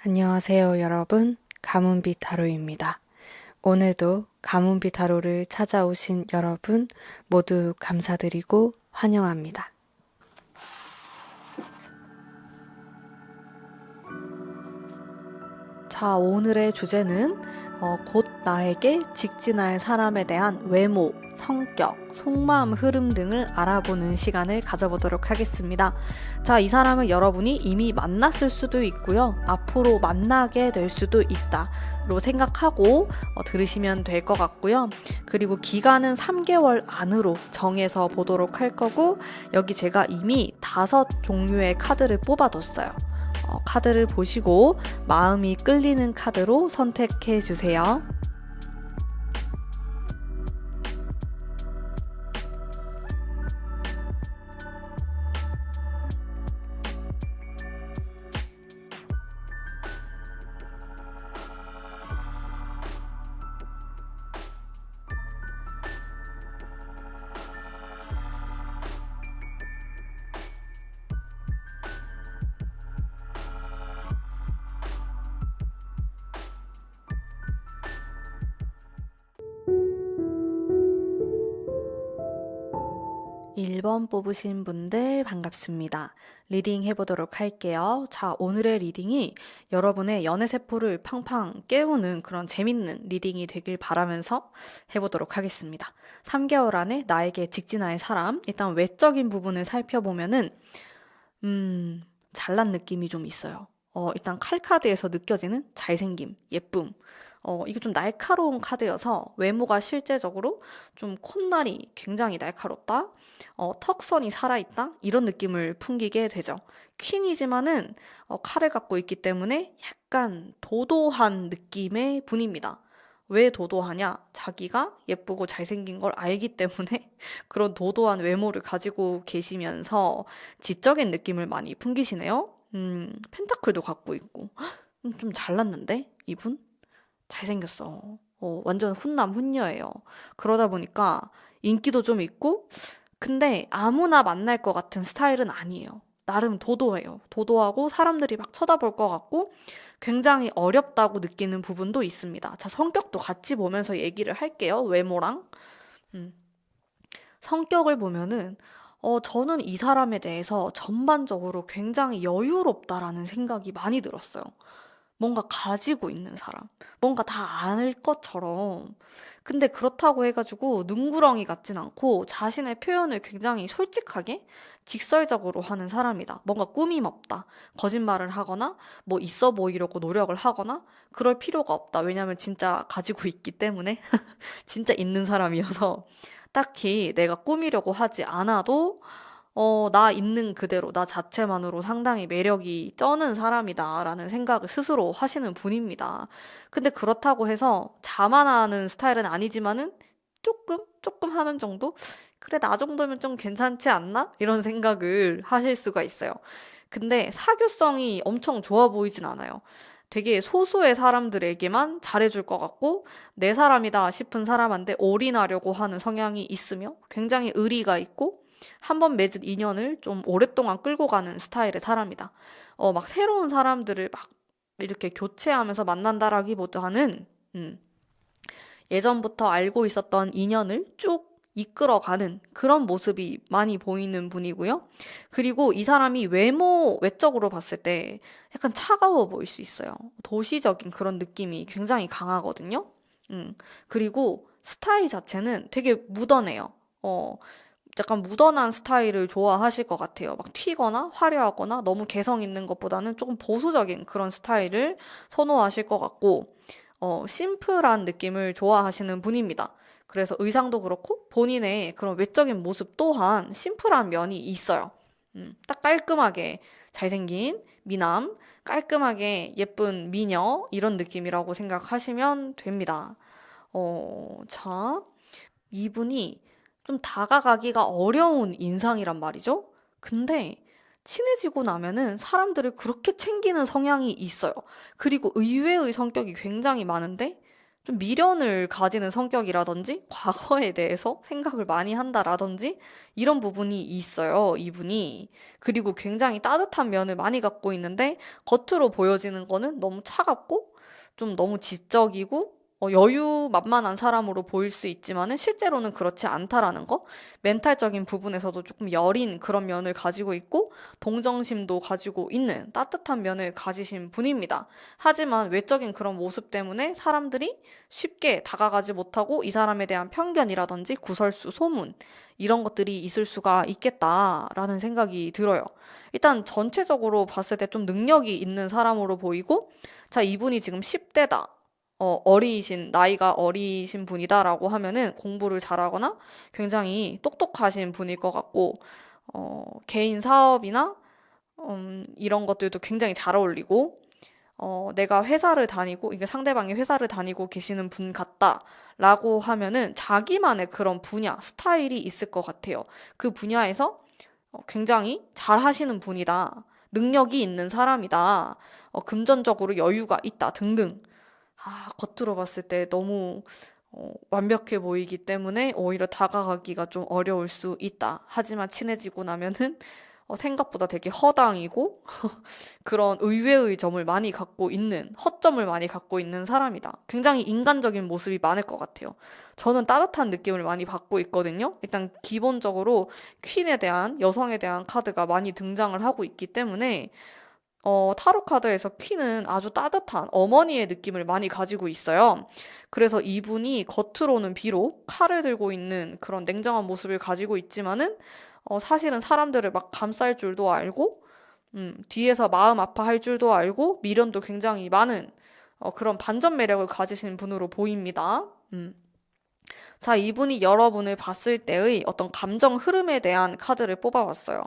안녕하세요, 여러분. 가문비 타로입니다. 오늘도 가문비 타로를 찾아오신 여러분 모두 감사드리고 환영합니다. 자, 오늘의 주제는 곧 나에게 직진할 사람에 대한 외모, 성격, 속마음 흐름 등을 알아보는 시간을 가져보도록 하겠습니다. 자, 이 사람은 여러분이 이미 만났을 수도 있고요. 앞으로 만나게 될 수도 있다로 생각하고 들으시면 될 것 같고요. 그리고 기간은 3개월 안으로 정해서 보도록 할 거고, 여기 제가 이미 5종류의 카드를 뽑아뒀어요. 카드를 보시고 마음이 끌리는 카드로 선택해 주세요. 1번 뽑으신 분들 반갑습니다. 리딩 해보도록 할게요. 자, 오늘의 리딩이 여러분의 연애세포를 팡팡 깨우는 그런 재밌는 리딩이 되길 바라면서 해보도록 하겠습니다. 3개월 안에 나에게 직진할 사람, 일단 외적인 부분을 살펴보면은 잘난 느낌이 좀 있어요. 일단 칼카드에서 느껴지는 잘생김, 예쁨. 이거 좀 날카로운 카드여서 외모가 실제적으로 좀 콧날이 굉장히 날카롭다. 턱선이 살아있다. 이런 느낌을 풍기게 되죠. 퀸이지만은 칼을 갖고 있기 때문에 약간 도도한 느낌의 분입니다. 왜 도도하냐? 자기가 예쁘고 잘생긴 걸 알기 때문에 그런 도도한 외모를 가지고 계시면서 지적인 느낌을 많이 풍기시네요. 펜타클도 갖고 있고. 좀 잘났는데? 이분? 잘생겼어. 완전 훈남 훈녀예요. 그러다 보니까 인기도 좀 있고, 근데 아무나 만날 것 같은 스타일은 아니에요. 나름 도도해요. 도도하고 사람들이 막 쳐다볼 것 같고 굉장히 어렵다고 느끼는 부분도 있습니다. 자, 성격도 같이 보면서 얘기를 할게요. 외모랑. 음. 성격을 보면은 저는 이 사람에 대해서 전반적으로 굉장히 여유롭다라는 생각이 많이 들었어요. 뭔가 가지고 있는 사람. 뭔가 다 알 것처럼. 근데 그렇다고 해가지고 능구렁이 같진 않고 자신의 표현을 굉장히 솔직하게 직설적으로 하는 사람이다. 뭔가 꾸밈 없다. 거짓말을 하거나 뭐 있어 보이려고 노력을 하거나 그럴 필요가 없다. 왜냐면 진짜 가지고 있기 때문에 진짜 있는 사람이어서 딱히 내가 꾸미려고 하지 않아도 나 있는 그대로, 나 자체만으로 상당히 매력이 쩌는 사람이다라는 생각을 스스로 하시는 분입니다. 근데 그렇다고 해서 자만하는 스타일은 아니지만은 조금 하는 정도? 그래, 나 정도면 좀 괜찮지 않나? 이런 생각을 하실 수가 있어요. 근데 사교성이 엄청 좋아 보이진 않아요. 되게 소수의 사람들에게만 잘해줄 것 같고, 내 사람이다 싶은 사람한테 올인하려고 하는 성향이 있으며, 굉장히 의리가 있고, 한 번 맺은 인연을 좀 오랫동안 끌고 가는 스타일의 사람이다. 막 새로운 사람들을 막 이렇게 교체하면서 만난다라기보다는, 예전부터 알고 있었던 인연을 쭉 이끌어가는 그런 모습이 많이 보이는 분이고요. 그리고 이 사람이 외적으로 봤을 때 약간 차가워 보일 수 있어요. 도시적인 그런 느낌이 굉장히 강하거든요. 그리고 스타일 자체는 되게 묻어내요. 약간 묻어난 스타일을 좋아하실 것 같아요. 막 튀거나 화려하거나 너무 개성 있는 것보다는 조금 보수적인 그런 스타일을 선호하실 것 같고, 심플한 느낌을 좋아하시는 분입니다. 그래서 의상도 그렇고 본인의 그런 외적인 모습 또한 심플한 면이 있어요. 딱 깔끔하게 잘생긴 미남, 깔끔하게 예쁜 미녀, 이런 느낌이라고 생각하시면 됩니다. 자, 이분이 좀 다가가기가 어려운 인상이란 말이죠. 근데 친해지고 나면은 사람들을 그렇게 챙기는 성향이 있어요. 그리고 의외의 성격이 굉장히 많은데 좀 미련을 가지는 성격이라든지 과거에 대해서 생각을 많이 한다라든지 이런 부분이 있어요, 이분이. 그리고 굉장히 따뜻한 면을 많이 갖고 있는데 겉으로 보여지는 거는 너무 차갑고 좀 너무 지적이고 여유만만한 사람으로 보일 수 있지만은 실제로는 그렇지 않다라는 거. 멘탈적인 부분에서도 조금 여린 그런 면을 가지고 있고 동정심도 가지고 있는 따뜻한 면을 가지신 분입니다. 하지만 외적인 그런 모습 때문에 사람들이 쉽게 다가가지 못하고 이 사람에 대한 편견이라든지 구설수, 소문 이런 것들이 있을 수가 있겠다라는 생각이 들어요. 일단 전체적으로 봤을 때 좀 능력이 있는 사람으로 보이고 자, 이분이 지금 10대다. 나이가 어리신 분이다라고 하면은 공부를 잘하거나 굉장히 똑똑하신 분일 것 같고, 개인 사업이나, 이런 것들도 굉장히 잘 어울리고, 내가 회사를 다니고, 이게 상대방이 회사를 다니고 계시는 분 같다라고 하면은 자기만의 그런 분야, 스타일이 있을 것 같아요. 그 분야에서 굉장히 잘 하시는 분이다. 능력이 있는 사람이다. 금전적으로 여유가 있다. 등등. 겉으로 봤을 때 너무 완벽해 보이기 때문에 오히려 다가가기가 좀 어려울 수 있다. 하지만 친해지고 나면은 생각보다 되게 허당이고 그런 의외의 점을 많이 갖고 있는, 허점을 많이 갖고 있는 사람이다. 굉장히 인간적인 모습이 많을 것 같아요. 저는 따뜻한 느낌을 많이 받고 있거든요. 일단 기본적으로 퀸에 대한, 여성에 대한 카드가 많이 등장을 하고 있기 때문에 타로 카드에서 퀸은 아주 따뜻한 어머니의 느낌을 많이 가지고 있어요. 그래서 이분이 겉으로는 비록 칼을 들고 있는 그런 냉정한 모습을 가지고 있지만은, 사실은 사람들을 막 감쌀 줄도 알고, 뒤에서 마음 아파할 줄도 알고, 미련도 굉장히 많은, 그런 반전 매력을 가지신 분으로 보입니다. 자, 이분이 여러분을 봤을 때의 어떤 감정 흐름에 대한 카드를 뽑아봤어요.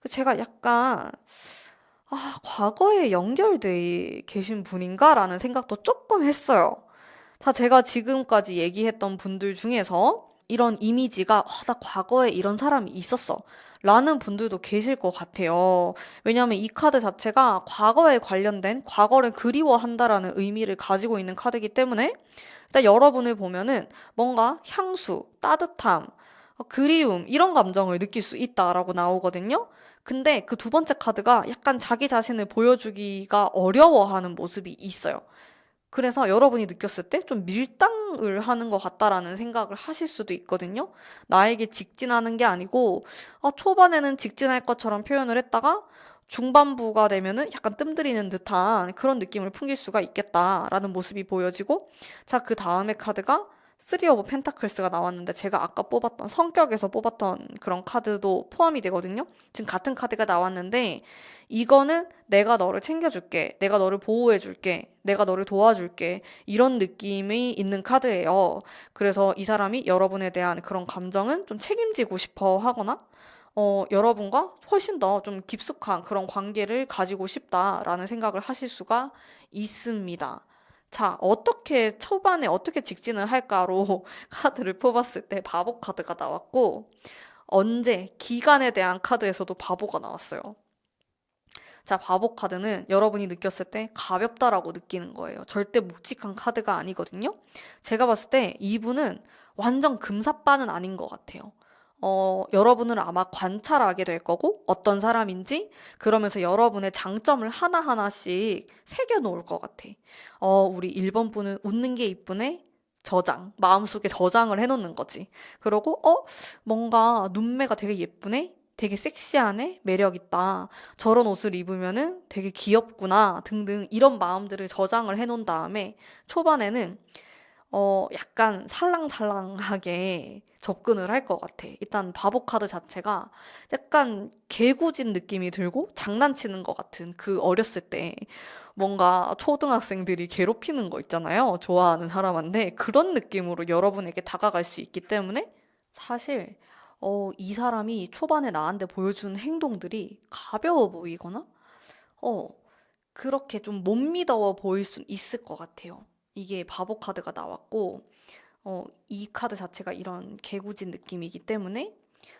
제가 약간, 과거에 연결돼 계신 분인가라는 생각도 조금 했어요. 자, 제가 지금까지 얘기했던 분들 중에서 이런 이미지가, 나 과거에 이런 사람이 있었어. 라는 분들도 계실 것 같아요. 왜냐하면 이 카드 자체가 과거에 관련된, 과거를 그리워한다라는 의미를 가지고 있는 카드이기 때문에, 일단 여러분을 보면은 뭔가 향수, 따뜻함, 그리움, 이런 감정을 느낄 수 있다라고 나오거든요. 근데 그 두 번째 카드가 약간 자기 자신을 보여주기가 어려워하는 모습이 있어요. 그래서 여러분이 느꼈을 때 좀 밀당을 하는 것 같다라는 생각을 하실 수도 있거든요. 나에게 직진하는 게 아니고, 초반에는 직진할 것처럼 표현을 했다가, 중반부가 되면은 약간 뜸들이는 듯한 그런 느낌을 풍길 수가 있겠다라는 모습이 보여지고, 자, 그 다음에 카드가 3 오브 펜타클스가 나왔는데 제가 아까 뽑았던 성격에서 뽑았던 그런 카드도 포함이 되거든요. 지금 같은 카드가 나왔는데 이거는 내가 너를 챙겨줄게, 내가 너를 보호해줄게, 내가 너를 도와줄게 이런 느낌이 있는 카드예요. 그래서 이 사람이 여러분에 대한 그런 감정은 좀 책임지고 싶어 하거나 여러분과 훨씬 더 좀 깊숙한 그런 관계를 가지고 싶다라는 생각을 하실 수가 있습니다. 자, 초반에 어떻게 직진을 할까로 카드를 뽑았을 때 바보 카드가 나왔고, 기간에 대한 카드에서도 바보가 나왔어요. 자, 바보 카드는 여러분이 느꼈을 때 가볍다라고 느끼는 거예요. 절대 묵직한 카드가 아니거든요. 제가 봤을 때 이분은 완전 금사빠는 아닌 것 같아요. 여러분을 아마 관찰하게 될 거고, 어떤 사람인지, 그러면서 여러분의 장점을 하나하나씩 새겨놓을 것 같아. 우리 1번 분은 웃는 게 이쁘네? 마음속에 저장을 해놓는 거지. 그러고, 뭔가 눈매가 되게 예쁘네? 되게 섹시하네? 매력있다. 저런 옷을 입으면은 되게 귀엽구나. 등등 이런 마음들을 저장을 해놓은 다음에 초반에는 약간 살랑살랑하게 접근을 할 것 같아. 일단 바보 카드 자체가 약간 개구진 느낌이 들고 장난치는 것 같은 그 어렸을 때 뭔가 초등학생들이 괴롭히는 거 있잖아요. 좋아하는 사람한테 그런 느낌으로 여러분에게 다가갈 수 있기 때문에 사실 이 사람이 초반에 나한테 보여주는 행동들이 가벼워 보이거나 어, 그렇게 좀 못 믿어 보일 수 있을 것 같아요. 이게 바보 카드가 나왔고, 이 카드 자체가 이런 개구진 느낌이기 때문에,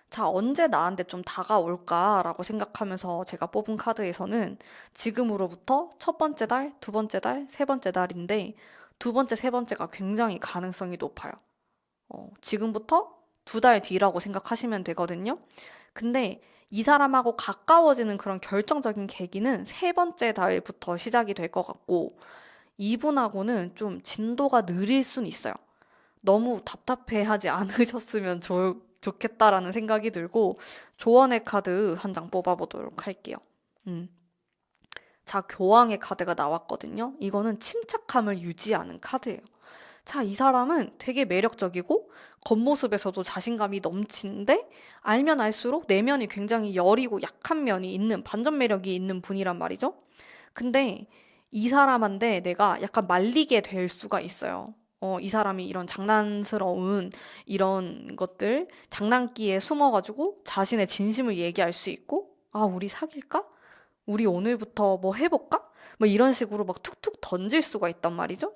자, 언제 나한테 좀 다가올까라고 생각하면서 제가 뽑은 카드에서는 지금으로부터 첫 번째 달, 두 번째 달, 세 번째 달인데, 두 번째, 세 번째가 굉장히 가능성이 높아요. 지금부터 두 달 뒤라고 생각하시면 되거든요. 근데 이 사람하고 가까워지는 그런 결정적인 계기는 세 번째 달부터 시작이 될 것 같고, 이분하고는 좀 진도가 느릴 순 있어요. 너무 답답해하지 않으셨으면 좋겠다라는 생각이 들고, 조언의 카드 한 장 뽑아보도록 할게요. 음. 자, 교황의 카드가 나왔거든요. 이거는 침착함을 유지하는 카드예요. 자, 이 사람은 되게 매력적이고 겉모습에서도 자신감이 넘치는데 알면 알수록 내면이 굉장히 여리고 약한 면이 있는 반전 매력이 있는 분이란 말이죠. 근데 이 사람한테 내가 약간 말리게 될 수가 있어요. 이 사람이 이런 장난스러운 이런 것들, 장난기에 숨어가지고 자신의 진심을 얘기할 수 있고, 아, 우리 사귈까? 우리 오늘부터 뭐 해볼까? 뭐 이런 식으로 막 툭툭 던질 수가 있단 말이죠.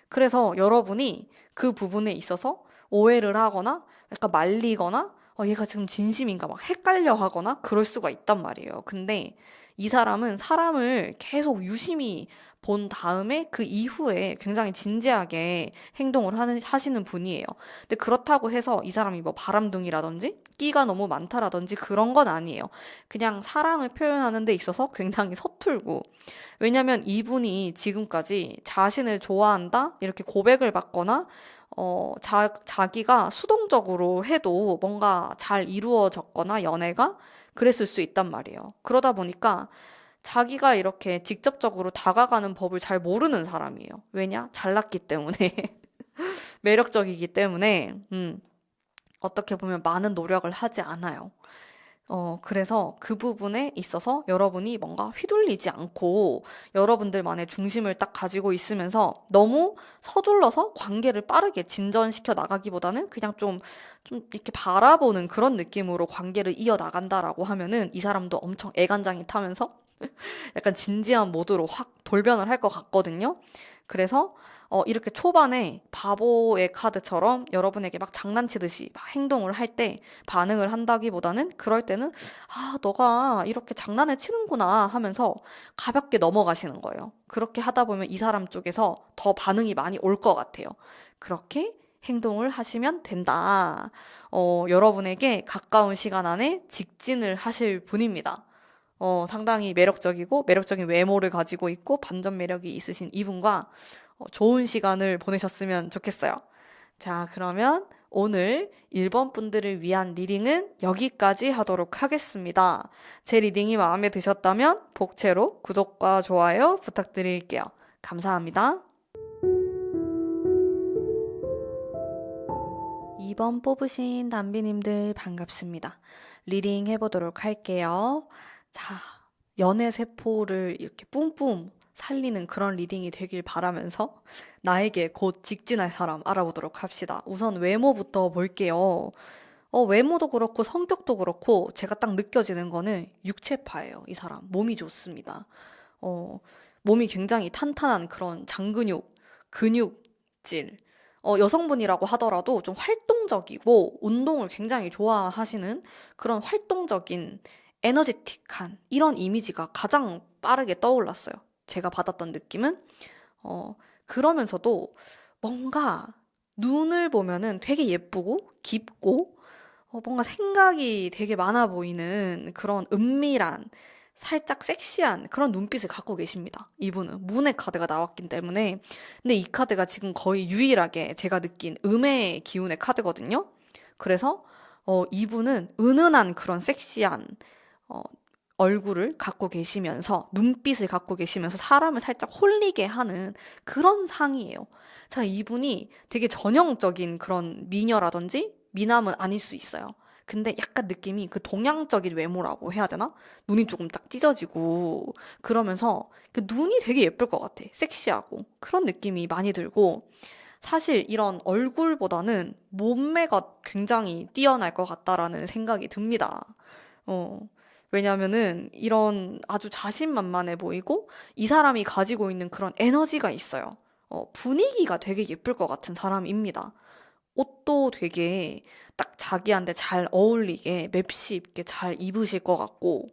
그래서 여러분이 그 부분에 있어서 오해를 하거나 약간 말리거나 얘가 지금 진심인가 막 헷갈려 하거나 그럴 수가 있단 말이에요. 근데 이 사람은 사람을 계속 유심히 본 다음에 그 이후에 굉장히 진지하게 하시는 분이에요. 근데 그렇다고 해서 이 사람이 뭐 바람둥이라든지 끼가 너무 많다라든지 그런 건 아니에요. 그냥 사랑을 표현하는 데 있어서 굉장히 서툴고, 왜냐면 이분이 지금까지 자신을 좋아한다? 이렇게 고백을 받거나, 자기가 수동적으로 해도 뭔가 잘 이루어졌거나 연애가 그랬을 수 있단 말이에요. 그러다 보니까 자기가 이렇게 직접적으로 다가가는 법을 잘 모르는 사람이에요. 왜냐? 잘났기 때문에. 매력적이기 때문에, 어떻게 보면 많은 노력을 하지 않아요. 그래서 그 부분에 있어서 여러분이 뭔가 휘둘리지 않고 여러분들만의 중심을 딱 가지고 있으면서 너무 서둘러서 관계를 빠르게 진전시켜 나가기보다는 그냥 좀 이렇게 바라보는 그런 느낌으로 관계를 이어나간다라고 하면은 이 사람도 엄청 애간장이 타면서 약간 진지한 모드로 확 돌변을 할 것 같거든요. 그래서 이렇게 초반에 바보의 카드처럼 여러분에게 막 장난치듯이 막 행동을 할 때 반응을 한다기보다는 그럴 때는 아, 너가 이렇게 장난을 치는구나 하면서 가볍게 넘어가시는 거예요. 그렇게 하다 보면 이 사람 쪽에서 더 반응이 많이 올 것 같아요. 그렇게 행동을 하시면 된다. 여러분에게 가까운 시간 안에 직진을 하실 분입니다. 상당히 매력적이고 매력적인 외모를 가지고 있고 반전 매력이 있으신 이분과 좋은 시간을 보내셨으면 좋겠어요. 자, 그러면 오늘 1번 분들을 위한 리딩은 여기까지 하도록 하겠습니다. 제 리딩이 마음에 드셨다면 복채로 구독과 좋아요 부탁드릴게요. 감사합니다. 2번 뽑으신 남비님들 반갑습니다. 리딩 해보도록 할게요. 자, 연애 세포를 이렇게 뿜뿜 살리는 그런 리딩이 되길 바라면서 나에게 곧 직진할 사람 알아보도록 합시다. 우선 외모부터 볼게요. 외모도 그렇고 성격도 그렇고 제가 딱 느껴지는 거는 육체파예요. 이 사람 몸이 좋습니다. 어, 몸이 굉장히 탄탄한 그런 장근육, 근육질. 여성분이라고 하더라도 좀 활동적이고 운동을 굉장히 좋아하시는 그런 활동적인 에너제틱한 이런 이미지가 가장 빠르게 떠올랐어요. 제가 받았던 느낌은 그러면서도 뭔가 눈을 보면은 되게 예쁘고 깊고 뭔가 생각이 되게 많아 보이는 그런 은밀한 살짝 섹시한 그런 눈빛을 갖고 계십니다. 이분은 문의 카드가 나왔기 때문에. 근데 이 카드가 지금 거의 유일하게 제가 느낀 음의 기운의 카드거든요. 그래서 이분은 은은한 그런 섹시한 어, 얼굴을 갖고 계시면서 눈빛을 갖고 계시면서 사람을 살짝 홀리게 하는 그런 상이에요. 자, 이분이 되게 전형적인 그런 미녀라든지 미남은 아닐 수 있어요. 근데 약간 느낌이 그 동양적인 외모라고 해야 되나? 눈이 조금 딱 찢어지고 그러면서 그 눈이 되게 예쁠 것 같아. 섹시하고 그런 느낌이 많이 들고 사실 이런 얼굴보다는 몸매가 굉장히 뛰어날 것 같다라는 생각이 듭니다. 어, 왜냐면은 이런 아주 자신만만해 보이고 이 사람이 가지고 있는 그런 에너지가 있어요. 분위기가 되게 예쁠 것 같은 사람입니다. 옷도 되게 딱 자기한테 잘 어울리게 맵시 입게 잘 입으실 것 같고,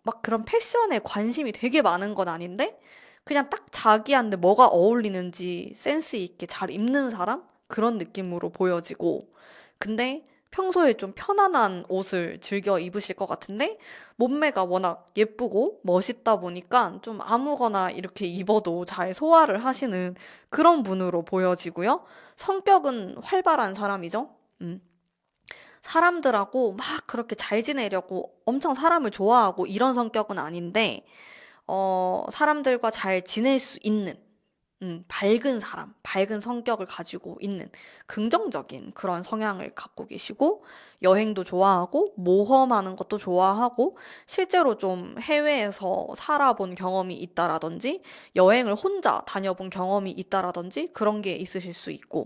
막 그런 패션에 관심이 되게 많은 건 아닌데, 그냥 딱 자기한테 뭐가 어울리는지 센스 있게 잘 입는 사람? 그런 느낌으로 보여지고. 근데 평소에 좀 편안한 옷을 즐겨 입으실 것 같은데 몸매가 워낙 예쁘고 멋있다 보니까 좀 아무거나 이렇게 입어도 잘 소화를 하시는 그런 분으로 보여지고요. 성격은 활발한 사람이죠. 음. 사람들하고 막 그렇게 잘 지내려고 엄청 사람을 좋아하고 이런 성격은 아닌데, 사람들과 잘 지낼 수 있는, 밝은 사람, 밝은 성격을 가지고 있는 긍정적인 그런 성향을 갖고 계시고, 여행도 좋아하고, 모험하는 것도 좋아하고, 실제로 좀 해외에서 살아본 경험이 있다라든지, 여행을 혼자 다녀본 경험이 있다라든지, 그런 게 있으실 수 있고,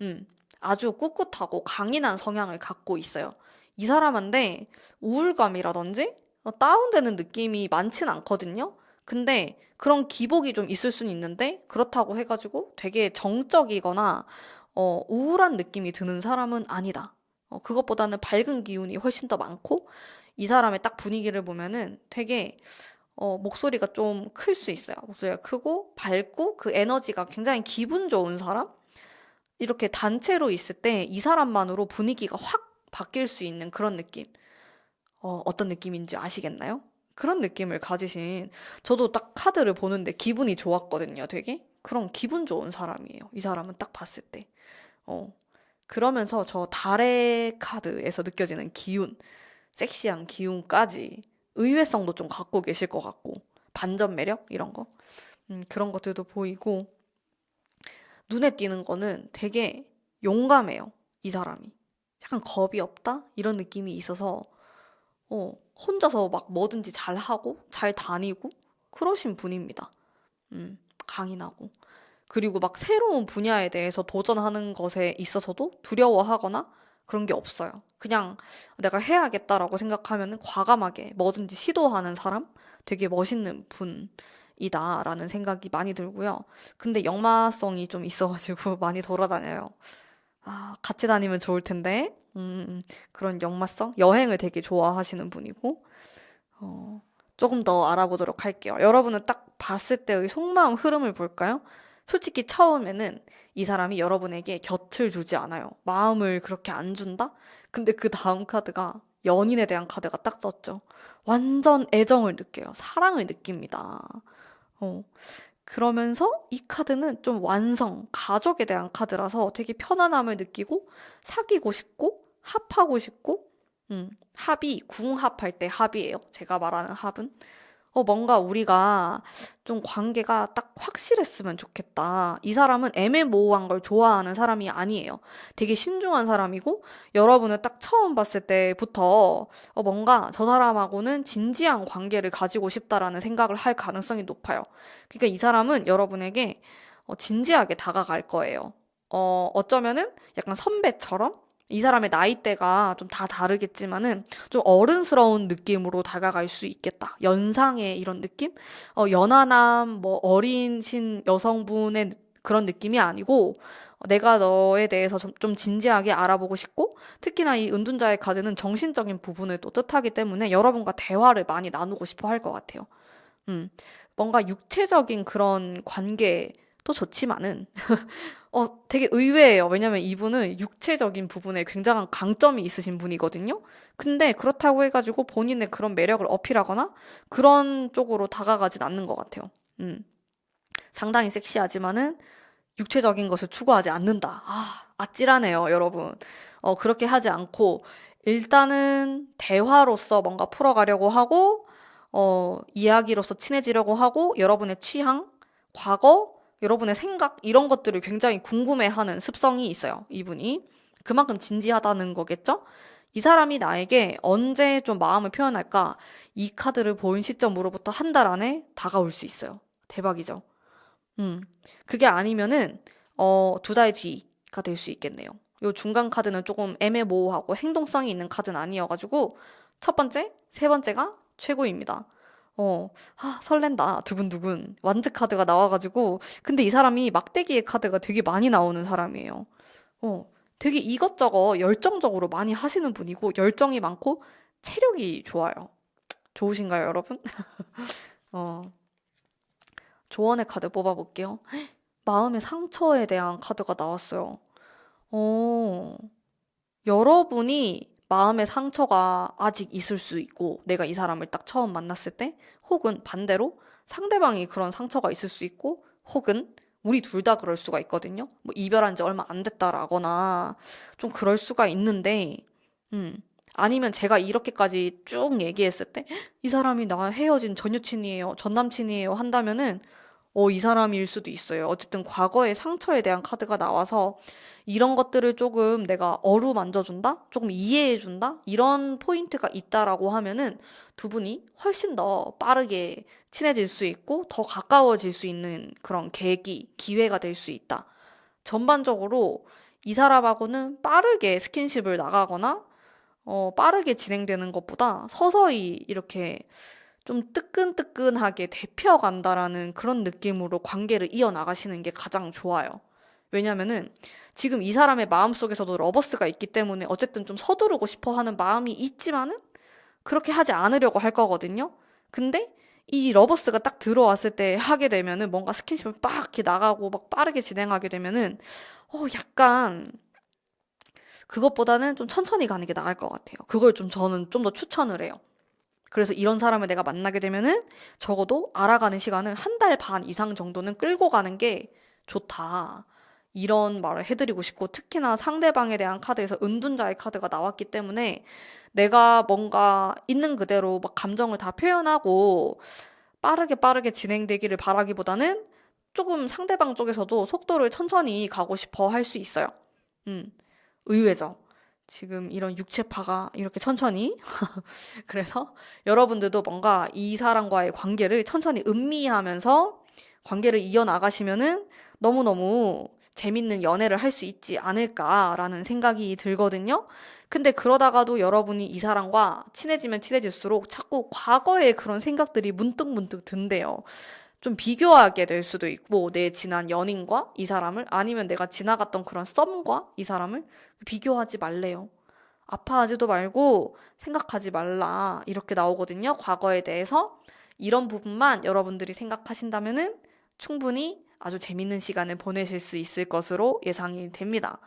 음, 아주 꿋꿋하고 강인한 성향을 갖고 있어요. 이 사람한테 우울감이라든지 다운되는 느낌이 많진 않거든요. 근데 그런 기복이 좀 있을 수는 있는데 그렇다고 해가지고 되게 정적이거나 우울한 느낌이 드는 사람은 아니다. 그것보다는 밝은 기운이 훨씬 더 많고 이 사람의 딱 분위기를 보면은 되게 목소리가 좀 클 수 있어요. 목소리가 크고 밝고 그 에너지가 굉장히 기분 좋은 사람? 이렇게 단체로 있을 때 이 사람만으로 분위기가 확 바뀔 수 있는 그런 느낌. 어떤 느낌인지 아시겠나요? 그런 느낌을 가지신, 저도 딱 카드를 보는데 기분이 좋았거든요, 되게. 그런 기분 좋은 사람이에요. 이 사람은 딱 봤을 때. 어, 그러면서 저 달의 카드에서 느껴지는 기운, 섹시한 기운까지 의외성도 좀 갖고 계실 것 같고, 반전 매력? 이런 거. 그런 것들도 보이고, 눈에 띄는 거는 되게 용감해요. 이 사람이. 약간 겁이 없다? 이런 느낌이 있어서, 혼자서 막 뭐든지 잘 하고, 잘 다니고, 그러신 분입니다. 강인하고. 그리고 막 새로운 분야에 대해서 도전하는 것에 있어서도 두려워하거나 그런 게 없어요. 그냥 내가 해야겠다라고 생각하면 과감하게 뭐든지 시도하는 사람? 되게 멋있는 분이다라는 생각이 많이 들고요. 근데 역마성이 좀 있어가지고 많이 돌아다녀요. 아, 같이 다니면 좋을 텐데. 그런 역마성? 여행을 되게 좋아하시는 분이고, 어, 조금 더 알아보도록 할게요. 여러분은 딱 봤을 때의 속마음 흐름을 볼까요? 솔직히 처음에는 이 사람이 여러분에게 곁을 주지 않아요. 마음을 그렇게 안 준다? 근데 그 다음 카드가 연인에 대한 카드가 딱 떴죠. 완전 애정을 느껴요. 사랑을 느낍니다. 어, 그러면서 이 카드는 좀 완성, 가족에 대한 카드라서 되게 편안함을 느끼고 사귀고 싶고 합하고 싶고 합이 궁합할 때 합이에요. 제가 말하는 합은. 뭔가 우리가 좀 관계가 딱 확실했으면 좋겠다. 이 사람은 애매모호한 걸 좋아하는 사람이 아니에요. 되게 신중한 사람이고, 여러분을 딱 처음 봤을 때부터 뭔가 저 사람하고는 진지한 관계를 가지고 싶다라는 생각을 할 가능성이 높아요. 그러니까 이 사람은 여러분에게 진지하게 다가갈 거예요. 어쩌면은 약간 선배처럼 이 사람의 나이대가 좀 다 다르겠지만은 좀 어른스러운 느낌으로 다가갈 수 있겠다. 연상의 이런 느낌? 연하남, 뭐 어린신 여성분의 그런 느낌이 아니고 내가 너에 대해서 좀 진지하게 알아보고 싶고 특히나 이 은둔자의 카드는 정신적인 부분을 또 뜻하기 때문에 여러분과 대화를 많이 나누고 싶어 할 것 같아요. 음, 뭔가 육체적인 그런 관계도 좋지만은 되게 의외예요. 왜냐면 이분은 육체적인 부분에 굉장한 강점이 있으신 분이거든요. 근데 그렇다고 해가지고 본인의 그런 매력을 어필하거나 그런 쪽으로 다가가진 않는 것 같아요. 음, 상당히 섹시하지만은 육체적인 것을 추구하지 않는다. 아, 아찔하네요, 여러분. 그렇게 하지 않고 일단은 대화로서 뭔가 풀어가려고 하고, 이야기로서 친해지려고 하고, 여러분의 취향, 과거, 여러분의 생각, 이런 것들을 굉장히 궁금해하는 습성이 있어요, 이분이. 그만큼 진지하다는 거겠죠? 이 사람이 나에게 언제 좀 마음을 표현할까? 이 카드를 본 시점으로부터 한 달 안에 다가올 수 있어요. 대박이죠? 음. 그게 아니면은, 두 달 뒤가 될 수 있겠네요. 요 중간 카드는 조금 애매모호하고 행동성이 있는 카드는 아니어가지고, 첫 번째, 세 번째가 최고입니다. 설렌다. 두근두근. 완즈 카드가 나와가지고, 근데 이 사람이 막대기의 카드가 되게 많이 나오는 사람이에요. 되게 이것저것 열정적으로 많이 하시는 분이고, 열정이 많고, 체력이 좋아요. 좋으신가요, 여러분? 어, 조언의 카드 뽑아볼게요. 마음의 상처에 대한 카드가 나왔어요. 어, 여러분이 마음의 상처가 아직 있을 수 있고, 내가 이 사람을 딱 처음 만났을 때, 혹은 반대로 상대방이 그런 상처가 있을 수 있고, 혹은 우리 둘 다 그럴 수가 있거든요. 뭐 이별한 지 얼마 안 됐다라거나 좀 그럴 수가 있는데, 음, 아니면 제가 이렇게까지 쭉 얘기했을 때, 이 사람이 나 헤어진 전 여친이에요, 전 남친이에요 한다면은, 이 사람일 수도 있어요. 어쨌든 과거의 상처에 대한 카드가 나와서 이런 것들을 조금 내가 어루만져준다? 조금 이해해준다? 이런 포인트가 있다라고 하면은 두 분이 훨씬 더 빠르게 친해질 수 있고 더 가까워질 수 있는 그런 계기, 기회가 될 수 있다. 전반적으로 이 사람하고는 빠르게 스킨십을 나가거나 빠르게 진행되는 것보다 서서히 이렇게 좀 뜨끈뜨끈하게 데펴간다라는 그런 느낌으로 관계를 이어나가시는 게 가장 좋아요. 왜냐면은 지금 이 사람의 마음속에서도 러버스가 있기 때문에 어쨌든 좀 서두르고 싶어 하는 마음이 있지만은 그렇게 하지 않으려고 할 거거든요. 근데 이 러버스가 딱 들어왔을 때 하게 되면은 뭔가 스킨십을 빡 이렇게 나가고 막 빠르게 진행하게 되면은 약간 그것보다는 좀 천천히 가는 게 나을 것 같아요. 그걸 좀 저는 좀 더 추천을 해요. 그래서 이런 사람을 내가 만나게 되면은 적어도 알아가는 시간을 한 달 반 이상 정도는 끌고 가는 게 좋다. 이런 말을 해드리고 싶고, 특히나 상대방에 대한 카드에서 은둔자의 카드가 나왔기 때문에 내가 뭔가 있는 그대로 막 감정을 다 표현하고 빠르게 빠르게 진행되기를 바라기보다는 조금 상대방 쪽에서도 속도를 천천히 가고 싶어 할 수 있어요. 음, 의외죠. 지금 이런 육체파가 이렇게 천천히 그래서 여러분들도 뭔가 이 사람과의 관계를 천천히 음미하면서 관계를 이어나가시면은 너무너무 재밌는 연애를 할 수 있지 않을까라는 생각이 들거든요. 근데 그러다가도 여러분이 이 사람과 친해지면 친해질수록 자꾸 과거의 그런 생각들이 문득문득 든대요. 좀 비교하게 될 수도 있고, 내 지난 연인과 이 사람을, 아니면 내가 지나갔던 그런 썸과 이 사람을 비교하지 말래요. 아파하지도 말고 생각하지 말라. 이렇게 나오거든요. 과거에 대해서. 이런 부분만 여러분들이 생각하신다면은 충분히 아주 재밌는 시간을 보내실 수 있을 것으로 예상이 됩니다.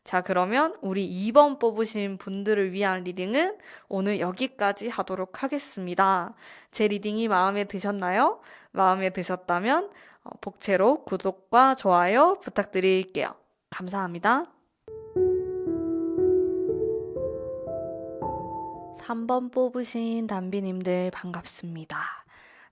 자, 그러면 우리 2번 뽑으신 분들을 위한 리딩은 오늘 여기까지 하도록 하겠습니다. 제 리딩이 마음에 드셨나요? 마음에 드셨다면 복채로 구독과 좋아요 부탁드릴게요. 감사합니다. 3번 뽑으신 담비님들 반갑습니다.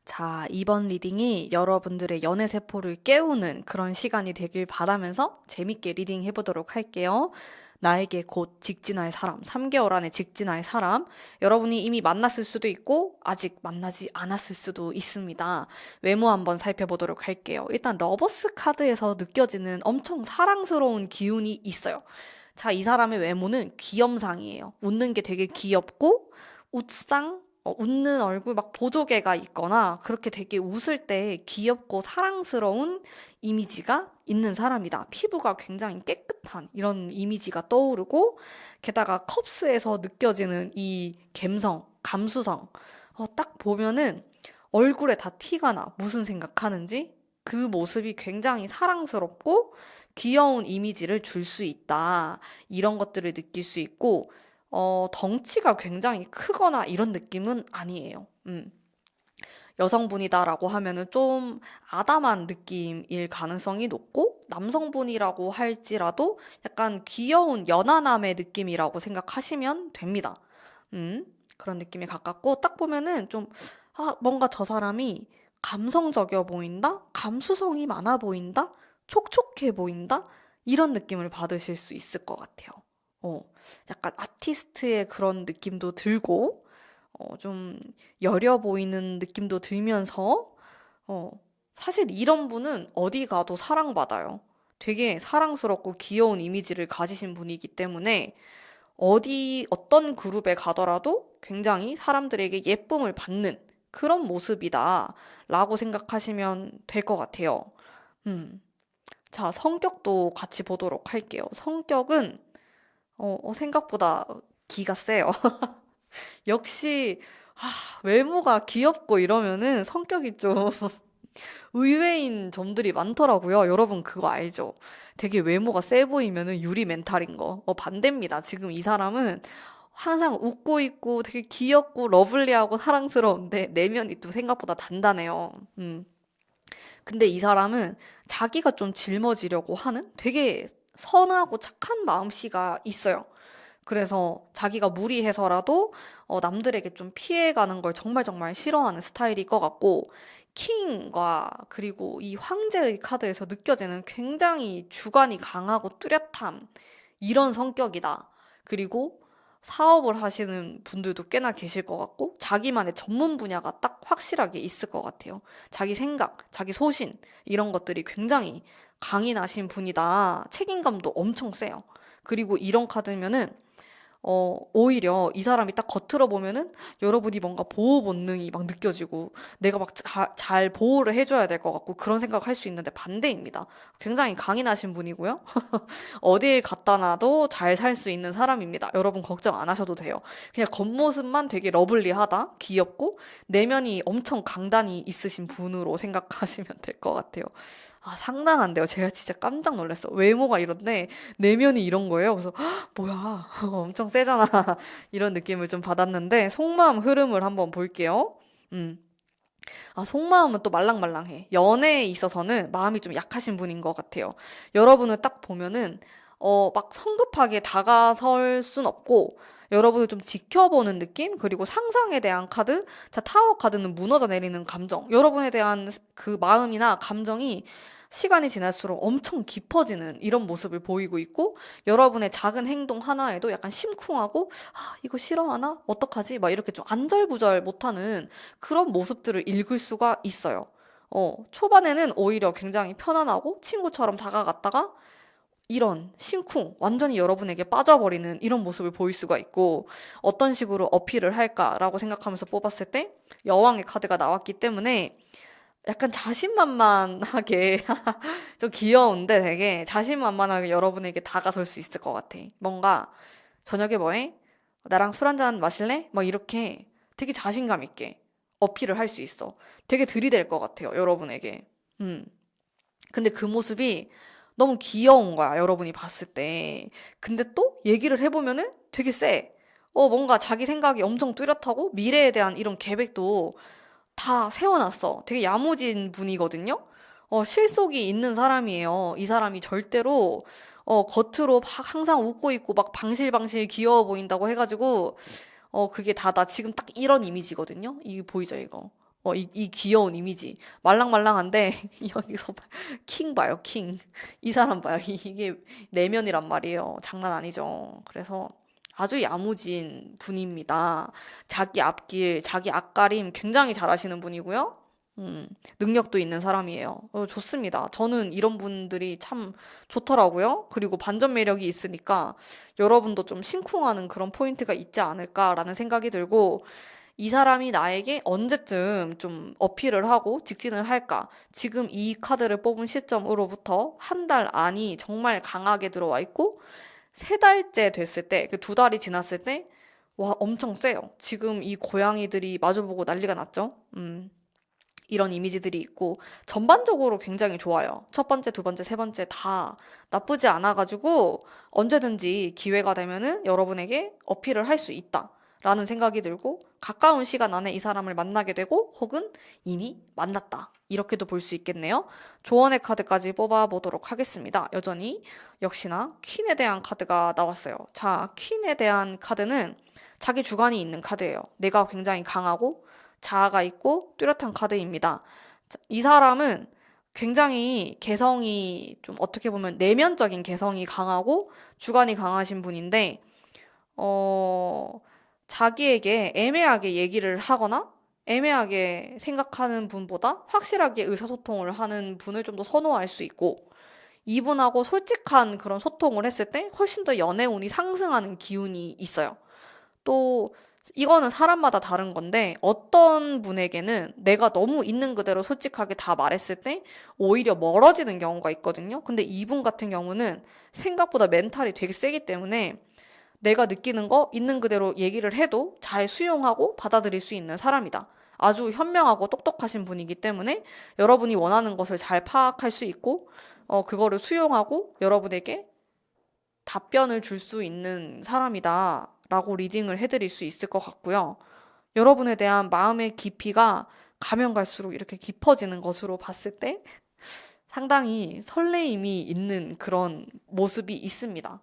자, 이번 리딩이 여러분들의 연애 세포를 깨우는 그런 시간이 되길 바라면서 재밌게 리딩 해보도록 할게요. 나에게 곧 직진할 사람, 3개월 안에 직진할 사람, 여러분이 이미 만났을 수도 있고, 아직 만나지 않았을 수도 있습니다. 외모 한번 살펴보도록 할게요. 일단 러버스 카드에서 느껴지는 엄청 사랑스러운 기운이 있어요. 자, 이 사람의 외모는 귀염상이에요. 웃는 게 되게 귀엽고, 웃는 얼굴 막 보조개가 있거나 그렇게 되게 웃을 때 귀엽고 사랑스러운 이미지가 있는 사람이다. 피부가 굉장히 깨끗한 이런 이미지가 떠오르고 게다가 컵스에서 느껴지는 이 감수성. 딱 보면은 얼굴에 다 티가 나. 무슨 생각하는지. 그 모습이 굉장히 사랑스럽고 귀여운 이미지를 줄 수 있다. 이런 것들을 느낄 수 있고 덩치가 굉장히 크거나 이런 느낌은 아니에요. 여성분이다라고 하면은 좀 아담한 느낌일 가능성이 높고, 남성분이라고 할지라도 약간 귀여운 연하남의 느낌이라고 생각하시면 됩니다. 그런 느낌에 가깝고, 딱 보면은 좀, 뭔가 저 사람이 감성적이어 보인다? 감수성이 많아 보인다? 촉촉해 보인다? 이런 느낌을 받으실 수 있을 것 같아요. 어, 약간 아티스트의 그런 느낌도 들고, 좀 여려 보이는 느낌도 들면서, 어, 사실 이런 분은 어디 가도 사랑받아요. 되게 사랑스럽고 귀여운 이미지를 가지신 분이기 때문에 어떤 그룹에 가더라도 굉장히 사람들에게 예쁨을 받는 그런 모습이다 라고 생각하시면 될 것 같아요. 음. 자, 성격도 같이 보도록 할게요. 성격은 생각보다 기가 세요. 역시 외모가 귀엽고 이러면은 성격이 좀 의외인 점들이 많더라고요. 여러분 그거 알죠? 되게 외모가 세 보이면은 유리 멘탈인 거. 반대입니다. 지금 이 사람은 항상 웃고 있고 되게 귀엽고 러블리하고 사랑스러운데 내면이 또 생각보다 단단해요. 근데 이 사람은 자기가 좀 짊어지려고 하는 되게 선하고 착한 마음씨가 있어요. 그래서 자기가 무리해서라도 남들에게 좀 피해가는 걸 정말 정말 싫어하는 스타일일 것 같고, 킹과 그리고 이 황제의 카드에서 느껴지는 굉장히 주관이 강하고 뚜렷함, 이런 성격이다. 그리고 사업을 하시는 분들도 꽤나 계실 것 같고, 자기만의 전문 분야가 딱 확실하게 있을 것 같아요. 자기 생각, 자기 소신, 이런 것들이 굉장히 강인하신 분이다. 책임감도 엄청 세요. 그리고 이런 카드면은 오히려 이 사람이 딱 겉으로 보면은 여러분이 뭔가 보호 본능이 막 느껴지고 내가 막 잘 보호를 해줘야 될 것 같고 그런 생각을 할 수 있는데 반대입니다. 굉장히 강인하신 분이고요. 어딜 갖다 놔도 잘 살 수 있는 사람입니다. 여러분 걱정 안 하셔도 돼요. 그냥 겉모습만 되게 러블리하다, 귀엽고 내면이 엄청 강단이 있으신 분으로 생각하시면 될 것 같아요. 아, 상당한데요. 제가 진짜 깜짝 놀랐어. 외모가 이런데 내면이 이런 거예요. 그래서 "헉, 뭐야, 엄청 세잖아." 이런 느낌을 좀 받았는데 속마음 흐름을 한번 볼게요. 음. 속마음은 또 말랑말랑해. 연애에 있어서는 마음이 좀 약하신 분인 것 같아요. 여러분을 딱 보면은, 막 성급하게 다가설 순 없고, 여러분을 좀 지켜보는 느낌? 그리고 상상에 대한 카드? 자, 타워 카드는 무너져 내리는 감정. 여러분에 대한 그 마음이나 감정이 시간이 지날수록 엄청 깊어지는 이런 모습을 보이고 있고, 여러분의 작은 행동 하나에도 약간 심쿵하고, 아, 이거 싫어하나? 어떡하지? 막 이렇게 좀 안절부절 못하는 그런 모습들을 읽을 수가 있어요. 초반에는 오히려 굉장히 편안하고 친구처럼 다가갔다가 이런 심쿵, 완전히 여러분에게 빠져버리는 이런 모습을 보일 수가 있고 어떤 식으로 어필을 할까라고 생각하면서 뽑았을 때 여왕의 카드가 나왔기 때문에 약간 자신만만하게 좀 귀여운데 되게 자신만만하게 여러분에게 다가설 수 있을 것 같아. 뭔가 저녁에 뭐해? 나랑 술 한잔 마실래? 막 이렇게 되게 자신감 있게 어필을 할 수 있어. 되게 들이댈 것 같아요, 여러분에게. 음. 근데 그 모습이 너무 귀여운 거야, 여러분이 봤을 때. 근데 또 얘기를 해보면은 되게 쎄. 뭔가 자기 생각이 엄청 뚜렷하고 미래에 대한 이런 계획도 다 세워놨어. 되게 야무진 분이거든요. 실속이 있는 사람이에요. 이 사람이 절대로 겉으로 막 항상 웃고 있고 막 방실방실 귀여워 보인다고 해가지고 그게 다다 지금 딱 이런 이미지거든요. 이게 보이죠, 이거? 이 귀여운 이미지. 말랑말랑한데, 여기서 킹 봐요, 킹. 이 사람 봐요. 이게 내면이란 말이에요. 장난 아니죠. 그래서 아주 야무진 분입니다. 자기 앞길, 자기 앞가림 굉장히 잘하시는 분이고요. 능력도 있는 사람이에요. 좋습니다. 저는 이런 분들이 참 좋더라고요. 그리고 반전 매력이 있으니까 여러분도 좀 심쿵하는 그런 포인트가 있지 않을까라는 생각이 들고, 이 사람이 나에게 언제쯤 좀 어필을 하고 직진을 할까? 지금 이 카드를 뽑은 시점으로부터 한 달 안이 정말 강하게 들어와 있고, 세 달째 됐을 때, 그 두 달이 지났을 때, 와, 엄청 세요. 지금 이 고양이들이 마주보고 난리가 났죠? 이런 이미지들이 있고 전반적으로 굉장히 좋아요. 첫 번째, 두 번째, 세 번째 다 나쁘지 않아가지고 언제든지 기회가 되면은 여러분에게 어필을 할 수 있다. 라는 생각이 들고 가까운 시간 안에 이 사람을 만나게 되고 혹은 이미 만났다. 이렇게도 볼 수 있겠네요. 조언의 카드까지 뽑아보도록 하겠습니다. 여전히 역시나 퀸에 대한 카드가 나왔어요. 자, 퀸에 대한 카드는 자기 주관이 있는 카드예요. 내가 굉장히 강하고 자아가 있고 뚜렷한 카드입니다. 이 사람은 굉장히 개성이 좀 어떻게 보면 내면적인 개성이 강하고 주관이 강하신 분인데, 어, 자기에게 애매하게 얘기를 하거나 애매하게 생각하는 분보다 확실하게 의사소통을 하는 분을 좀 더 선호할 수 있고, 이분하고 솔직한 그런 소통을 했을 때 훨씬 더 연애운이 상승하는 기운이 있어요. 또 이거는 사람마다 다른 건데 어떤 분에게는 내가 너무 있는 그대로 솔직하게 다 말했을 때 오히려 멀어지는 경우가 있거든요. 근데 이분 같은 경우는 생각보다 멘탈이 되게 세기 때문에 내가 느끼는 거 있는 그대로 얘기를 해도 잘 수용하고 받아들일 수 있는 사람이다. 아주 현명하고 똑똑하신 분이기 때문에 여러분이 원하는 것을 잘 파악할 수 있고, 그거를 수용하고 여러분에게 답변을 줄 수 있는 사람이다 라고 리딩을 해드릴 수 있을 것 같고요. 여러분에 대한 마음의 깊이가 가면 갈수록 이렇게 깊어지는 것으로 봤을 때 상당히 설레임이 있는 그런 모습이 있습니다.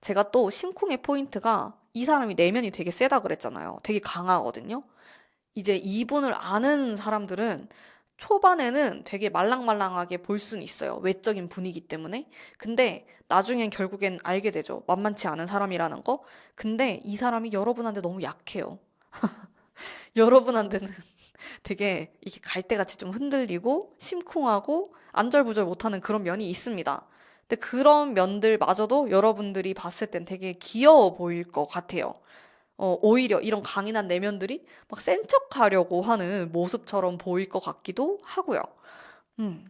제가 또 심쿵의 포인트가 이 사람이 내면이 되게 세다 그랬잖아요. 되게 강하거든요. 이제 이분을 아는 사람들은 초반에는 되게 말랑말랑하게 볼 수는 있어요. 외적인 분위기 때문에. 근데 나중엔 결국엔 알게 되죠. 만만치 않은 사람이라는 거. 근데 이 사람이 여러분한테 너무 약해요. 여러분한테는 되게 이게 갈대같이 좀 흔들리고 심쿵하고 안절부절 못하는 그런 면이 있습니다. 근데 그런 면들마저도 여러분들이 봤을 땐 되게 귀여워 보일 것 같아요. 오히려 이런 강인한 내면들이 막 센 척하려고 하는 모습처럼 보일 것 같기도 하고요. 음.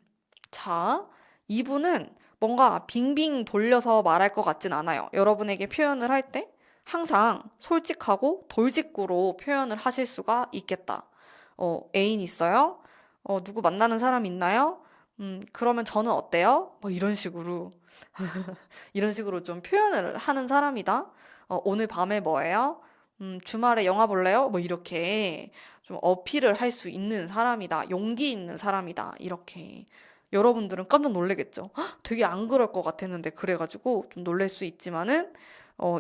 자, 이분은 뭔가 빙빙 돌려서 말할 것 같진 않아요. 여러분에게 표현을 할 때 항상 솔직하고 돌직구로 표현을 하실 수가 있겠다. 애인 있어요? 누구 만나는 사람 있나요? 그러면 저는 어때요? 뭐 이런 식으로, 이런 식으로 좀 표현을 하는 사람이다. 오늘 밤에 뭐예요? 주말에 영화 볼래요? 뭐 이렇게 좀 어필을 할 수 있는 사람이다. 용기 있는 사람이다. 이렇게. 여러분들은 깜짝 놀라겠죠. "헉, 되게 안 그럴 것 같았는데 그래가지고 좀 놀랄 수 있지만은,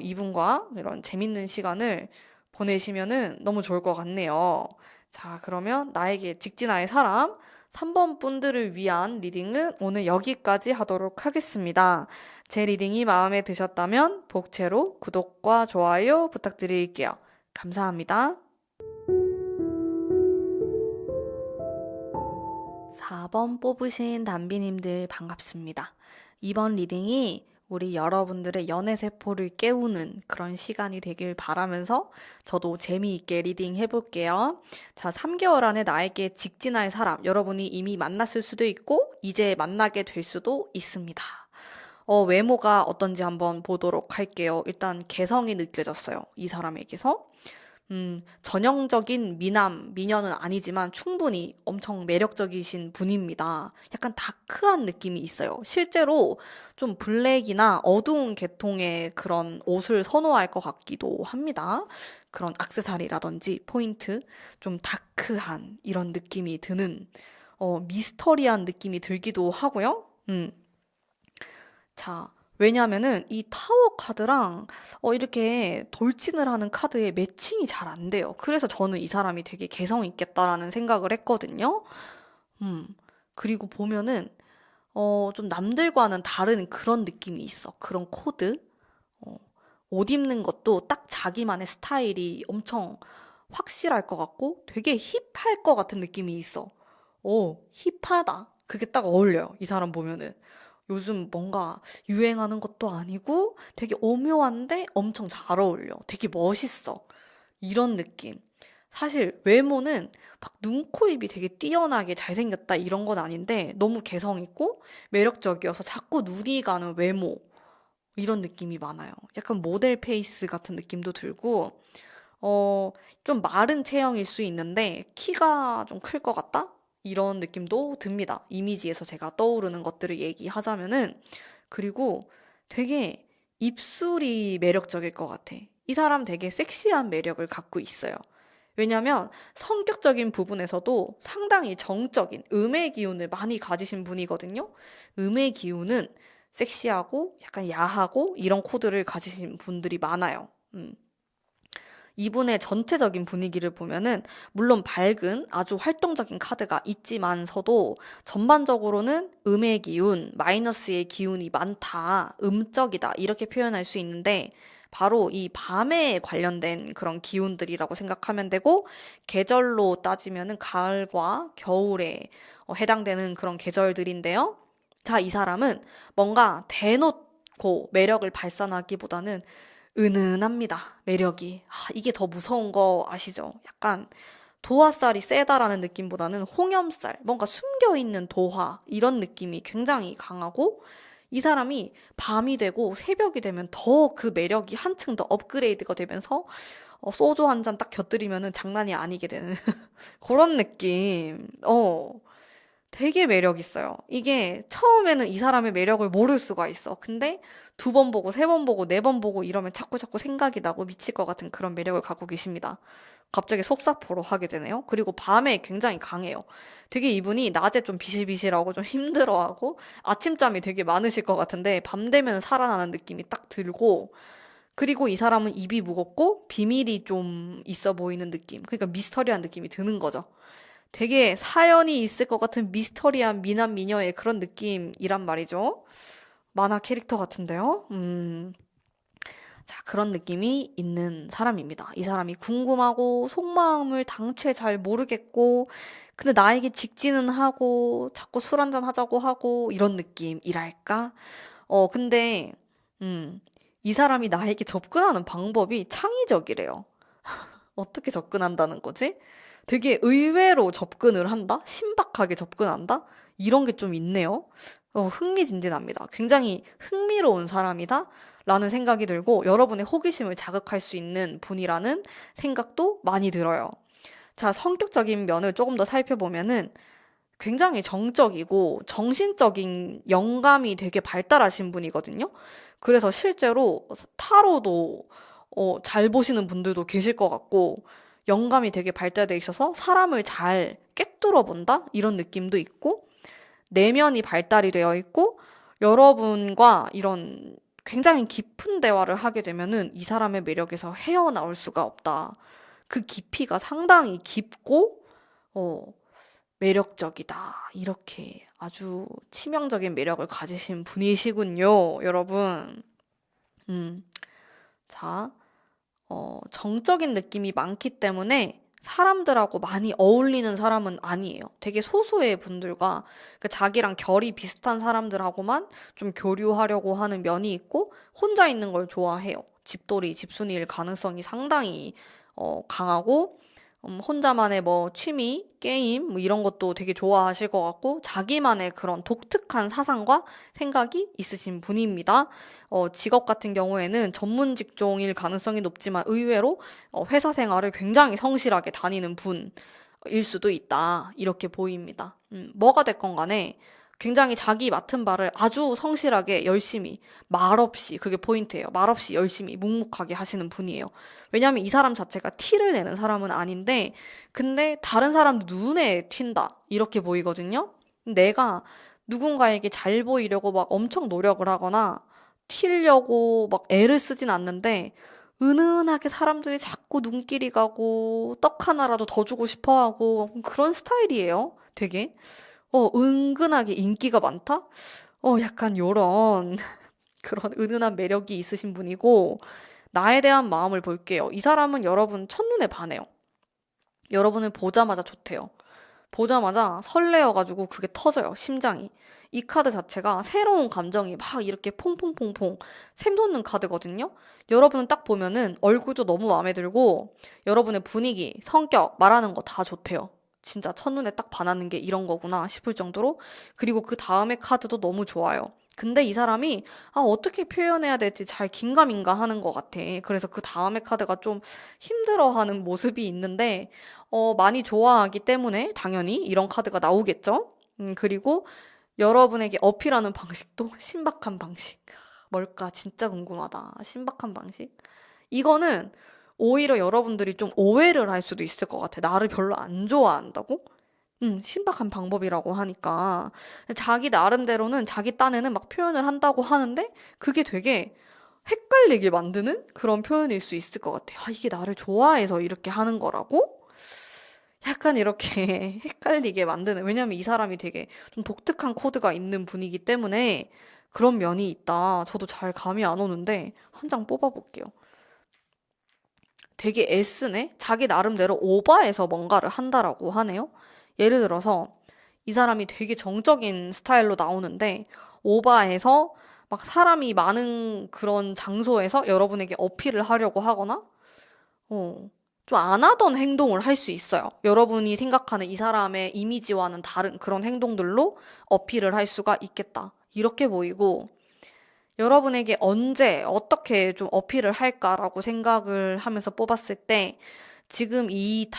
이분과 이런 재밌는 시간을 보내시면은 너무 좋을 것 같네요. 자, 그러면 나에게 직진할 사람 3번 분들을 위한 리딩은 오늘 여기까지 하도록 하겠습니다. 제 리딩이 마음에 드셨다면 복채로 구독과 좋아요 부탁드릴게요. 감사합니다. 4번 뽑으신 담비님들 반갑습니다. 이번 리딩이 우리 여러분들의 연애 세포를 깨우는 그런 시간이 되길 바라면서 저도 재미있게 리딩 해볼게요. 자, 3개월 안에 나에게 직진할 사람, 여러분이 이미 만났을 수도 있고, 이제 만나게 될 수도 있습니다. 외모가 어떤지 한번 보도록 할게요. 일단 개성이 느껴졌어요. 이 사람에게서. 전형적인 미녀는 아니지만 충분히 엄청 매력적이신 분입니다. 약간 다크한 느낌이 있어요. 실제로 좀 블랙이나 어두운 계통의 그런 옷을 선호할 것 같기도 합니다. 그런 액세서리라든지 포인트, 좀 다크한 이런 느낌이 드는, 미스터리한 느낌이 들기도 하고요. 자, 왜냐면은 이 타워 카드랑 이렇게 돌진을 하는 카드의 매칭이 잘 안 돼요. 그래서 저는 이 사람이 되게 개성 있겠다라는 생각을 했거든요. 음. 그리고 보면은 좀 남들과는 다른 그런 느낌이 있어. 그런 코드. 어, 옷 입는 것도 딱 자기만의 스타일이 엄청 확실할 것 같고 되게 힙할 것 같은 느낌이 있어. 힙하다. 그게 딱 어울려요. 이 사람 보면은. 요즘 뭔가 유행하는 것도 아니고 되게 오묘한데 엄청 잘 어울려. 되게 멋있어. 이런 느낌. 사실 외모는 막 눈, 코, 입이 되게 뛰어나게 잘생겼다 이런 건 아닌데 너무 개성 있고 매력적이어서 자꾸 눈이 가는 외모. 이런 느낌이 많아요. 약간 모델 페이스 같은 느낌도 들고, 어, 좀 마른 체형일 수 있는데 키가 좀 클 것 같다? 이런 느낌도 듭니다. 이미지에서 제가 떠오르는 것들을 얘기하자면은, 그리고 되게 입술이 매력적일 것 같아. 이 사람 되게 섹시한 매력을 갖고 있어요. 왜냐면 성격적인 부분에서도 상당히 정적인 음의 기운을 많이 가지신 분이거든요. 음의 기운은 섹시하고 약간 야하고 이런 코드를 가지신 분들이 많아요. 이분의 전체적인 분위기를 보면은 물론 밝은 아주 활동적인 카드가 있지만서도 전반적으로는 음의 기운, 마이너스의 기운이 많다, 음적이다 이렇게 표현할 수 있는데 바로 이 밤에 관련된 그런 기운들이라고 생각하면 되고 계절로 따지면은 가을과 겨울에 해당되는 그런 계절들인데요. 자, 이 사람은 뭔가 대놓고 매력을 발산하기보다는 은은합니다. 매력이. 이게 더 무서운 거 아시죠? 약간 도화살이 세다라는 느낌보다는 홍염살, 뭔가 숨겨있는 도화, 이런 느낌이 굉장히 강하고, 이 사람이 밤이 되고 새벽이 되면 더 그 매력이 한층 더 업그레이드가 되면서, 소주 한 잔 딱 곁들이면은 장난이 아니게 되는 그런 느낌. 되게 매력 있어요. 이게 처음에는 이 사람의 매력을 모를 수가 있어. 근데 두 번 보고, 세 번 보고, 네 번 보고 이러면 자꾸 자꾸 생각이 나고 미칠 것 같은 그런 매력을 갖고 계십니다. 갑자기 속사포로 하게 되네요. 그리고 밤에 굉장히 강해요. 되게 이분이 낮에 좀 비실비실하고 좀 힘들어하고 아침잠이 되게 많으실 것 같은데 밤 되면 살아나는 느낌이 딱 들고, 그리고 이 사람은 입이 무겁고 비밀이 좀 있어 보이는 느낌. 그러니까 미스터리한 느낌이 드는 거죠. 되게 사연이 있을 것 같은 미스터리한 미남 미녀의 그런 느낌이란 말이죠. 만화 캐릭터 같은데요. 자, 그런 느낌이 있는 사람입니다. 이 사람이 궁금하고 속마음을 당최 잘 모르겠고, 근데 나에게 직진은 하고, 자꾸 술 한잔 하자고 하고, 이런 느낌이랄까? 근데, 음, 이 사람이 나에게 접근하는 방법이 창의적이래요. 어떻게 접근한다는 거지? 되게 의외로 접근을 한다? 신박하게 접근한다? 이런 게 좀 있네요. 흥미진진합니다. 굉장히 흥미로운 사람이다? 라는 생각이 들고 여러분의 호기심을 자극할 수 있는 분이라는 생각도 많이 들어요. 자, 성격적인 면을 조금 더 살펴보면은 굉장히 정적이고 정신적인 영감이 되게 발달하신 분이거든요. 그래서 실제로 타로도 잘 보시는 분들도 계실 것 같고 영감이 되게 발달돼 있어서 사람을 잘 꿰뚫어 본다? 이런 느낌도 있고 내면이 발달이 되어 있고 여러분과 이런 굉장히 깊은 대화를 하게 되면은 이 사람의 매력에서 헤어나올 수가 없다. 그 깊이가 상당히 깊고 어, 매력적이다. 이렇게 아주 치명적인 매력을 가지신 분이시군요, 여러분. 음, 자, 정적인 느낌이 많기 때문에 사람들하고 많이 어울리는 사람은 아니에요. 되게 소수의 분들과 자기랑 결이 비슷한 사람들하고만 좀 교류하려고 하는 면이 있고 혼자 있는 걸 좋아해요. 집돌이, 집순이일 가능성이 상당히 강하고 혼자만의 뭐 취미, 게임 뭐 이런 것도 되게 좋아하실 것 같고 자기만의 그런 독특한 사상과 생각이 있으신 분입니다. 직업 같은 경우에는 전문 직종일 가능성이 높지만 의외로 회사 생활을 굉장히 성실하게 다니는 분일 수도 있다. 이렇게 보입니다. 뭐가 됐건 간에 굉장히 자기 맡은 바를 아주 성실하게 열심히 말없이 그게 포인트예요. 말없이 열심히 묵묵하게 하시는 분이에요. 왜냐하면 이 사람 자체가 티를 내는 사람은 아닌데 근데 다른 사람 눈에 튄다. 이렇게 보이거든요. 내가 누군가에게 잘 보이려고 막 엄청 노력을 하거나 튀려고 막 애를 쓰진 않는데 은은하게 사람들이 자꾸 눈길이 가고 떡 하나라도 더 주고 싶어 하고 그런 스타일이에요. 되게. 은근하게 인기가 많다? 약간 요런 그런 은은한 매력이 있으신 분이고 나에 대한 마음을 볼게요. 이 사람은 여러분 첫눈에 반해요. 여러분을 보자마자 좋대요. 보자마자 설레어가지고 그게 터져요, 심장이. 이 카드 자체가 새로운 감정이 막 이렇게 퐁퐁퐁퐁 샘솟는 카드거든요. 여러분은 딱 보면은 얼굴도 너무 마음에 들고 여러분의 분위기, 성격, 말하는 거 다 좋대요. 진짜 첫눈에 딱 반하는 게 이런 거구나 싶을 정도로. 그리고 그 다음에 카드도 너무 좋아요. 근데 이 사람이 어떻게 표현해야 될지 잘 긴가민가 하는 것 같아. 그래서 그 다음에 카드가 좀 힘들어하는 모습이 있는데 많이 좋아하기 때문에 당연히 이런 카드가 나오겠죠? 그리고 여러분에게 어필하는 방식도 신박한 방식. 뭘까? 진짜 궁금하다. 신박한 방식. 이거는 오히려 여러분들이 좀 오해를 할 수도 있을 것 같아. 나를 별로 안 좋아한다고? 신박한 방법이라고 하니까. 자기 나름대로는 자기 딴에는 막 표현을 한다고 하는데 그게 되게 헷갈리게 만드는 그런 표현일 수 있을 것 같아. 이게 나를 좋아해서 이렇게 하는 거라고? 약간 이렇게 헷갈리게 만드는. 왜냐면 이 사람이 되게 좀 독특한 코드가 있는 분이기 때문에 그런 면이 있다. 저도 잘 감이 안 오는데 한 장 뽑아볼게요. 되게 애쓰네? 자기 나름대로 오버해서 뭔가를 한다라고 하네요. 예를 들어서 이 사람이 되게 정적인 스타일로 나오는데 오버해서 막 사람이 많은 그런 장소에서 여러분에게 어필을 하려고 하거나 어, 좀 안 하던 행동을 할 수 있어요. 여러분이 생각하는 이 사람의 이미지와는 다른 그런 행동들로 어필을 할 수가 있겠다. 이렇게 보이고 여러분에게 언제 어떻게 좀 어필을 할까라고 생각을 하면서 뽑았을 때 지금 이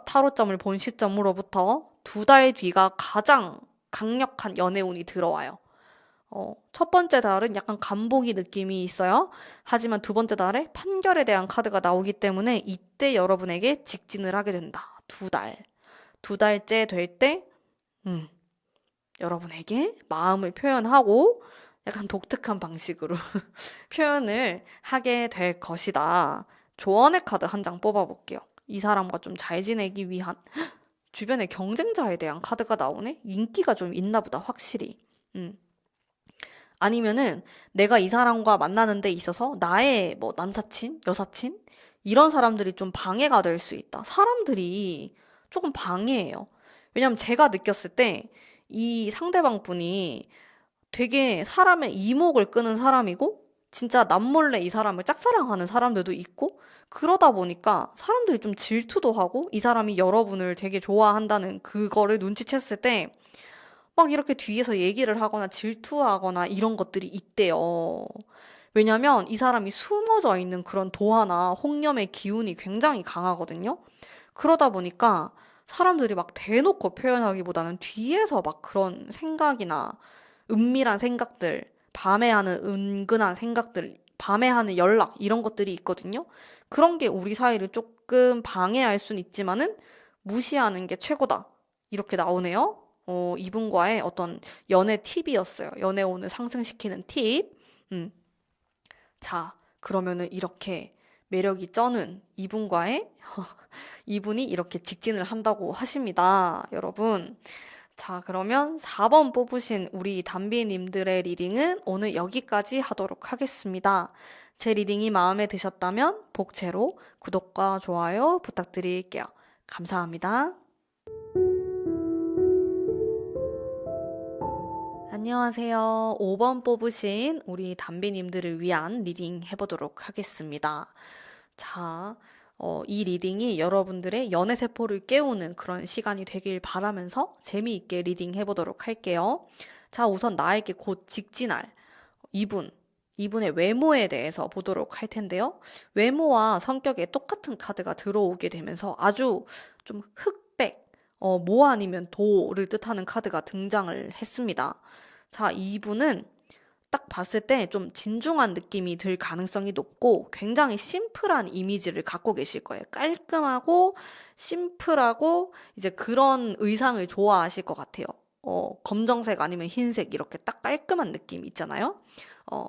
타로점을 본 시점으로부터 2달 뒤가 가장 강력한 연애운이 들어와요. 첫 번째 달은 약간 간보기 느낌이 있어요. 하지만 두 번째 달에 판결에 대한 카드가 나오기 때문에 이때 여러분에게 직진을 하게 된다. 2달. 2달째 될 때, 음, 여러분에게 마음을 표현하고 약간 독특한 방식으로 표현을 하게 될 것이다. 조언의 카드 한 장 뽑아볼게요. 이 사람과 좀 잘 지내기 위한 주변의 경쟁자에 대한 카드가 나오네? 인기가 좀 있나 보다, 확실히. 음. 아니면은 내가 이 사람과 만나는 데 있어서 나의 뭐 남사친, 여사친 이런 사람들이 좀 방해가 될 수 있다. 사람들이 조금 방해해요. 왜냐면 제가 느꼈을 때 이 상대방 분이 되게 사람의 이목을 끄는 사람이고 진짜 남몰래 이 사람을 짝사랑하는 사람들도 있고 그러다 보니까 사람들이 좀 질투도 하고 이 사람이 여러분을 되게 좋아한다는 그거를 눈치챘을 때 막 이렇게 뒤에서 얘기를 하거나 질투하거나 이런 것들이 있대요. 왜냐면 이 사람이 숨어져 있는 그런 도화나 홍염의 기운이 굉장히 강하거든요. 그러다 보니까 사람들이 막 대놓고 표현하기보다는 뒤에서 막 그런 생각이나 은밀한 생각들, 밤에 하는 은근한 생각들, 밤에 하는 연락 이런 것들이 있거든요. 그런 게 우리 사이를 조금 방해할 순 있지만은 무시하는 게 최고다. 이렇게 나오네요. 이분과의 어떤 연애 팁이었어요. 연애운을 상승시키는 팁. 음. 자, 그러면은 이렇게 매력이 쩌는 이분과의 이분이 이렇게 직진을 한다고 하십니다. 여러분. 자, 그러면 4번 뽑으신 우리 담비님들의 리딩은 오늘 여기까지 하도록 하겠습니다. 제 리딩이 마음에 드셨다면 복채로 구독과 좋아요 부탁드릴게요. 감사합니다. 안녕하세요. 5번 뽑으신 우리 담비님들을 위한 리딩 해보도록 하겠습니다. 자, 이 리딩이 여러분들의 연애 세포를 깨우는 그런 시간이 되길 바라면서 재미있게 리딩 해보도록 할게요. 자, 우선 나에게 곧 직진할 이분, 이분의 외모에 대해서 보도록 할 텐데요. 외모와 성격에 똑같은 카드가 들어오게 되면서 아주 좀 흑백, 모 아니면 도를 뜻하는 카드가 등장을 했습니다. 자, 이분은 딱 봤을 때 좀 진중한 느낌이 들 가능성이 높고 굉장히 심플한 이미지를 갖고 계실 거예요. 깔끔하고 심플하고 이제 그런 의상을 좋아하실 것 같아요. 검정색 아니면 흰색 이렇게 딱 깔끔한 느낌 있잖아요. 어,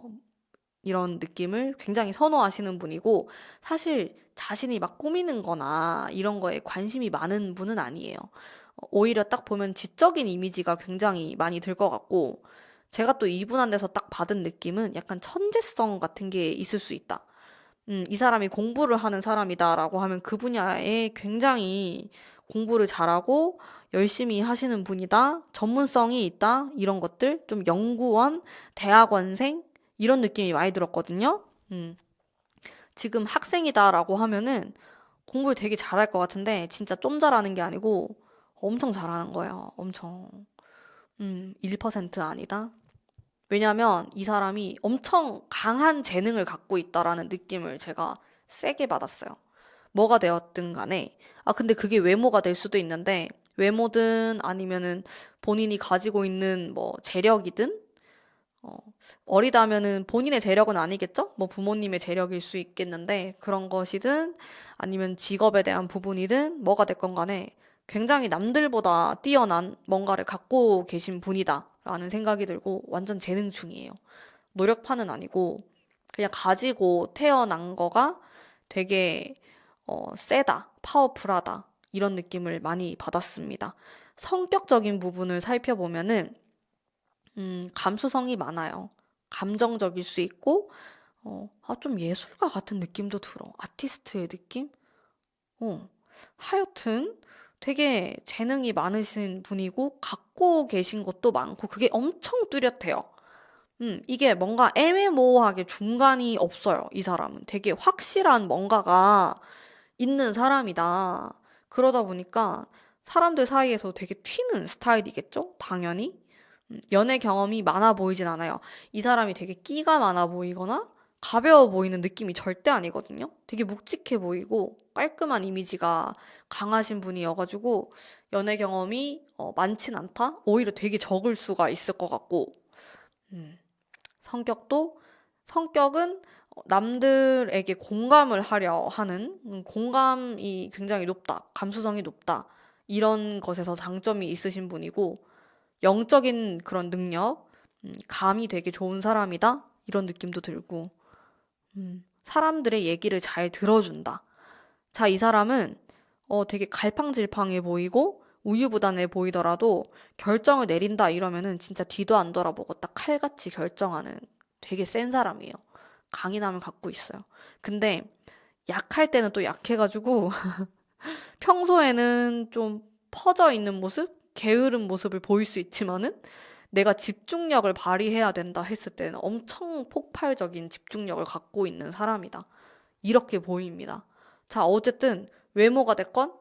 이런 느낌을 굉장히 선호하시는 분이고 사실 자신이 막 꾸미는 거나 이런 거에 관심이 많은 분은 아니에요. 오히려 딱 보면 지적인 이미지가 굉장히 많이 들 것 같고 제가 또 이분한테서 딱 받은 느낌은 약간 천재성 같은 게 있을 수 있다. 이 사람이 공부를 하는 사람이다라고 하면 그 분야에 굉장히 공부를 잘하고 열심히 하시는 분이다. 전문성이 있다. 이런 것들. 좀 연구원, 대학원생 이런 느낌이 많이 들었거든요. 지금 학생이다라고 하면은 공부를 되게 잘할 것 같은데 진짜 좀 잘하는 게 아니고 엄청 잘하는 거예요. 엄청. 1% 아니다. 왜냐면 이 사람이 엄청 강한 재능을 갖고 있다라는 느낌을 제가 세게 받았어요. 뭐가 되었든 간에. 아, 근데 그게 외모가 될 수도 있는데, 외모든 아니면은 본인이 가지고 있는 뭐 재력이든, 어, 어리다면은 본인의 재력은 아니겠죠? 뭐 부모님의 재력일 수 있겠는데, 그런 것이든 아니면 직업에 대한 부분이든 뭐가 됐건 간에 굉장히 남들보다 뛰어난 뭔가를 갖고 계신 분이다. 라는 생각이 들고 완전 재능충이에요. 노력파는 아니고 그냥 가지고 태어난 거가 되게 세다, 파워풀하다 이런 느낌을 많이 받았습니다. 성격적인 부분을 살펴보면은 감수성이 많아요. 감정적일 수 있고 좀 예술가 같은 느낌도 들어. 아티스트의 느낌? 하여튼 되게 재능이 많으신 분이고 갖고 계신 것도 많고 그게 엄청 뚜렷해요. 이게 뭔가 애매모호하게 중간이 없어요. 이 사람은 되게 확실한 뭔가가 있는 사람이다. 그러다 보니까 사람들 사이에서 되게 튀는 스타일이겠죠? 당연히. 연애 경험이 많아 보이진 않아요. 이 사람이 되게 끼가 많아 보이거나 가벼워 보이는 느낌이 절대 아니거든요. 되게 묵직해 보이고 깔끔한 이미지가 강하신 분이어가지고 연애 경험이 많진 않다? 오히려 되게 적을 수가 있을 것 같고, 음, 성격도, 성격은 남들에게 공감을 하려 하는, 공감이 굉장히 높다, 감수성이 높다, 이런 것에서 장점이 있으신 분이고, 영적인 그런 능력, 감이 되게 좋은 사람이다, 이런 느낌도 들고, 사람들의 얘기를 잘 들어준다. 자, 이 사람은 되게 갈팡질팡해 보이고 우유부단해 보이더라도 결정을 내린다 이러면은 진짜 뒤도 안 돌아보고 딱 칼같이 결정하는 되게 센 사람이에요. 강인함을 갖고 있어요. 근데 약할 때는 또 약해가지고 평소에는 좀 퍼져 있는 모습, 게으른 모습을 보일 수 있지만은 내가 집중력을 발휘해야 된다 했을 때는 엄청 폭발적인 집중력을 갖고 있는 사람이다. 이렇게 보입니다. 자, 어쨌든 외모가 됐건,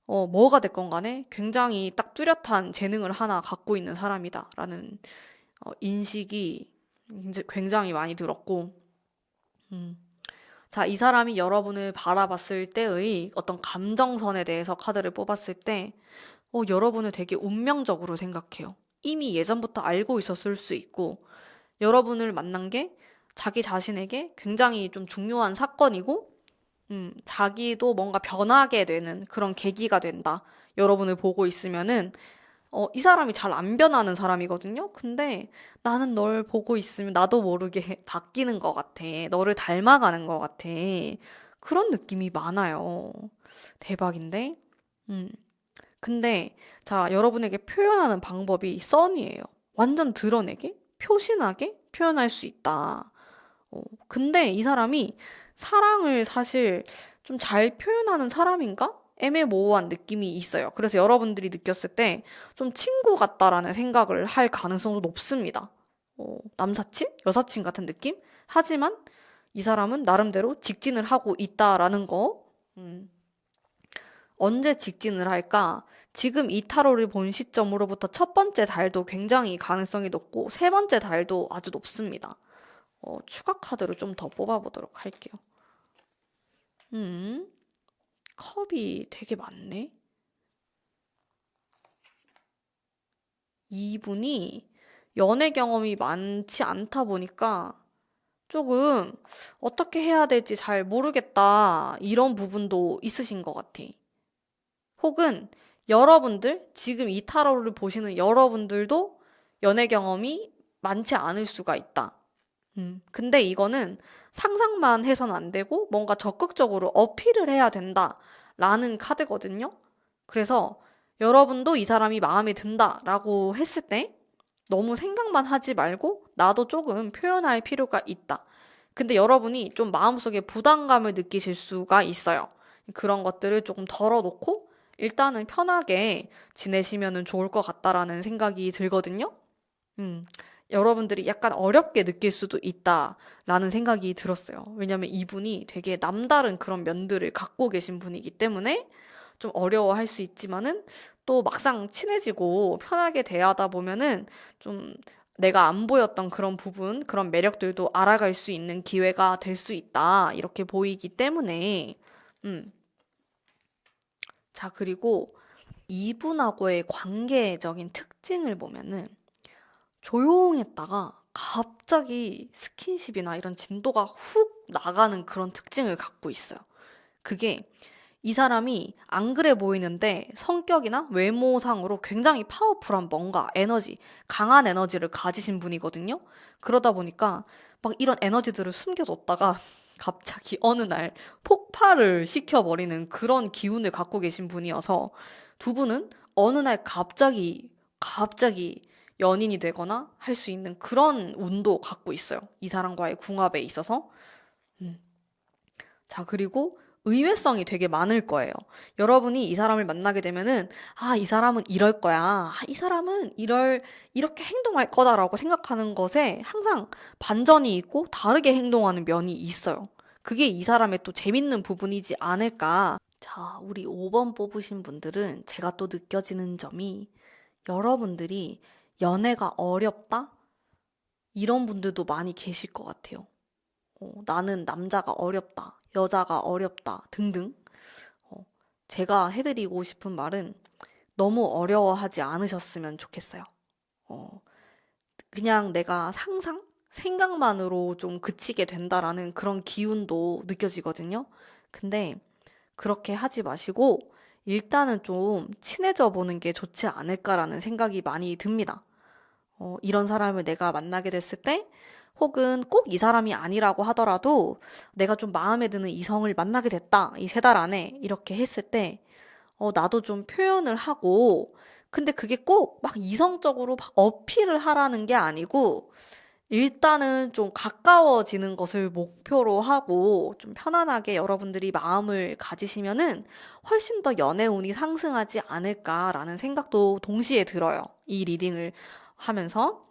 뭐가 됐건 간에 굉장히 딱 뚜렷한 재능을 하나 갖고 있는 사람이다라는 인식이 이제 굉장히 많이 들었고, 음. 자, 이 사람이 여러분을 바라봤을 때의 어떤 감정선에 대해서 카드를 뽑았을 때, 여러분을 되게 운명적으로 생각해요. 이미 예전부터 알고 있었을 수 있고, 여러분을 만난 게 자기 자신에게 굉장히 좀 중요한 사건이고, 자기도 뭔가 변하게 되는 그런 계기가 된다. 여러분을 보고 있으면은, 이 사람이 잘 안 변하는 사람이거든요? 근데 나는 널 보고 있으면 나도 모르게 바뀌는 것 같아. 너를 닮아가는 것 같아. 그런 느낌이 많아요. 대박인데? 음. 근데, 자, 여러분에게 표현하는 방법이 썬이에요. 완전 드러내게, 표신하게 표현할 수 있다. 근데 이 사람이 사랑을 사실 좀 잘 표현하는 사람인가? 애매모호한 느낌이 있어요. 그래서 여러분들이 느꼈을 때 좀 친구 같다라는 생각을 할 가능성도 높습니다. 남사친? 여사친 같은 느낌? 하지만 이 사람은 나름대로 직진을 하고 있다라는 거. 음, 언제 직진을 할까? 지금 이 타로를 본 시점으로부터 첫 번째 달도 굉장히 가능성이 높고 세 번째 달도 아주 높습니다. 추가 카드를 좀 더 뽑아보도록 할게요. 음, 컵이 되게 많네. 이분이 연애 경험이 많지 않다 보니까 조금 어떻게 해야 될지 잘 모르겠다. 이런 부분도 있으신 것 같아. 혹은 여러분들, 지금 이 타로를 보시는 여러분들도 연애 경험이 많지 않을 수가 있다. 근데 이거는 상상만 해선 안 되고 뭔가 적극적으로 어필을 해야 된다라는 카드거든요. 그래서 여러분도 이 사람이 마음에 든다라고 했을 때 너무 생각만 하지 말고 나도 조금 표현할 필요가 있다. 근데 여러분이 좀 마음속에 부담감을 느끼실 수가 있어요. 그런 것들을 조금 덜어놓고 일단은 편하게 지내시면 좋을 것 같다라는 생각이 들거든요. 음, 여러분들이 약간 어렵게 느낄 수도 있다라는 생각이 들었어요. 왜냐면 이분이 되게 남다른 그런 면들을 갖고 계신 분이기 때문에 좀 어려워할 수 있지만은 또 막상 친해지고 편하게 대하다 보면은 좀 내가 안 보였던 그런 부분, 그런 매력들도 알아갈 수 있는 기회가 될 수 있다. 이렇게 보이기 때문에, 음. 자, 그리고 이분하고의 관계적인 특징을 보면은 조용했다가 갑자기 스킨십이나 이런 진도가 훅 나가는 그런 특징을 갖고 있어요. 그게 이 사람이 안 그래 보이는데 성격이나 외모상으로 굉장히 파워풀한 뭔가 에너지, 강한 에너지를 가지신 분이거든요. 그러다 보니까 막 이런 에너지들을 숨겨뒀다가 갑자기 어느 날 폭발을 시켜버리는 그런 기운을 갖고 계신 분이어서 두 분은 어느 날 갑자기 연인이 되거나 할 수 있는 그런 운도 갖고 있어요. 이 사람과의 궁합에 있어서. 음. 자, 그리고 의외성이 되게 많을 거예요. 여러분이 이 사람을 만나게 되면은, 아, 이 사람은 이럴 거야. 아, 이 사람은 이렇게 행동할 거다라고 생각하는 것에 항상 반전이 있고 다르게 행동하는 면이 있어요. 그게 이 사람의 또 재밌는 부분이지 않을까. 자, 우리 5번 뽑으신 분들은 제가 또 느껴지는 점이 여러분들이 연애가 어렵다? 이런 분들도 많이 계실 것 같아요. 나는 남자가 어렵다, 여자가 어렵다 등등. 어, 제가 해드리고 싶은 말은 너무 어려워하지 않으셨으면 좋겠어요. 어, 그냥 내가 생각만으로 좀 그치게 된다라는 그런 기운도 느껴지거든요. 근데 그렇게 하지 마시고 일단은 좀 친해져 보는 게 좋지 않을까라는 생각이 많이 듭니다. 이런 사람을 내가 만나게 됐을 때 혹은 꼭 이 사람이 아니라고 하더라도 내가 좀 마음에 드는 이성을 만나게 됐다. 이 세 달 안에 이렇게 했을 때 나도 좀 표현을 하고 근데 그게 꼭 막 이성적으로 막 어필을 하라는 게 아니고 일단은 좀 가까워지는 것을 목표로 하고 좀 편안하게 여러분들이 마음을 가지시면은 훨씬 더 연애 운이 상승하지 않을까라는 생각도 동시에 들어요. 이 리딩을 하면서.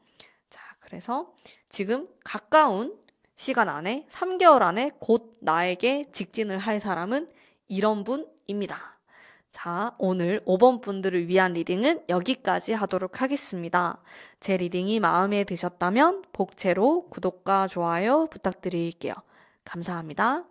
자, 그래서 지금 가까운 시간 안에 3개월 안에 곧 나에게 직진을 할 사람은 이런 분입니다. 자, 오늘 5번 분들을 위한 리딩은 여기까지 하도록 하겠습니다. 제 리딩이 마음에 드셨다면 복채로 구독과 좋아요 부탁드릴게요. 감사합니다.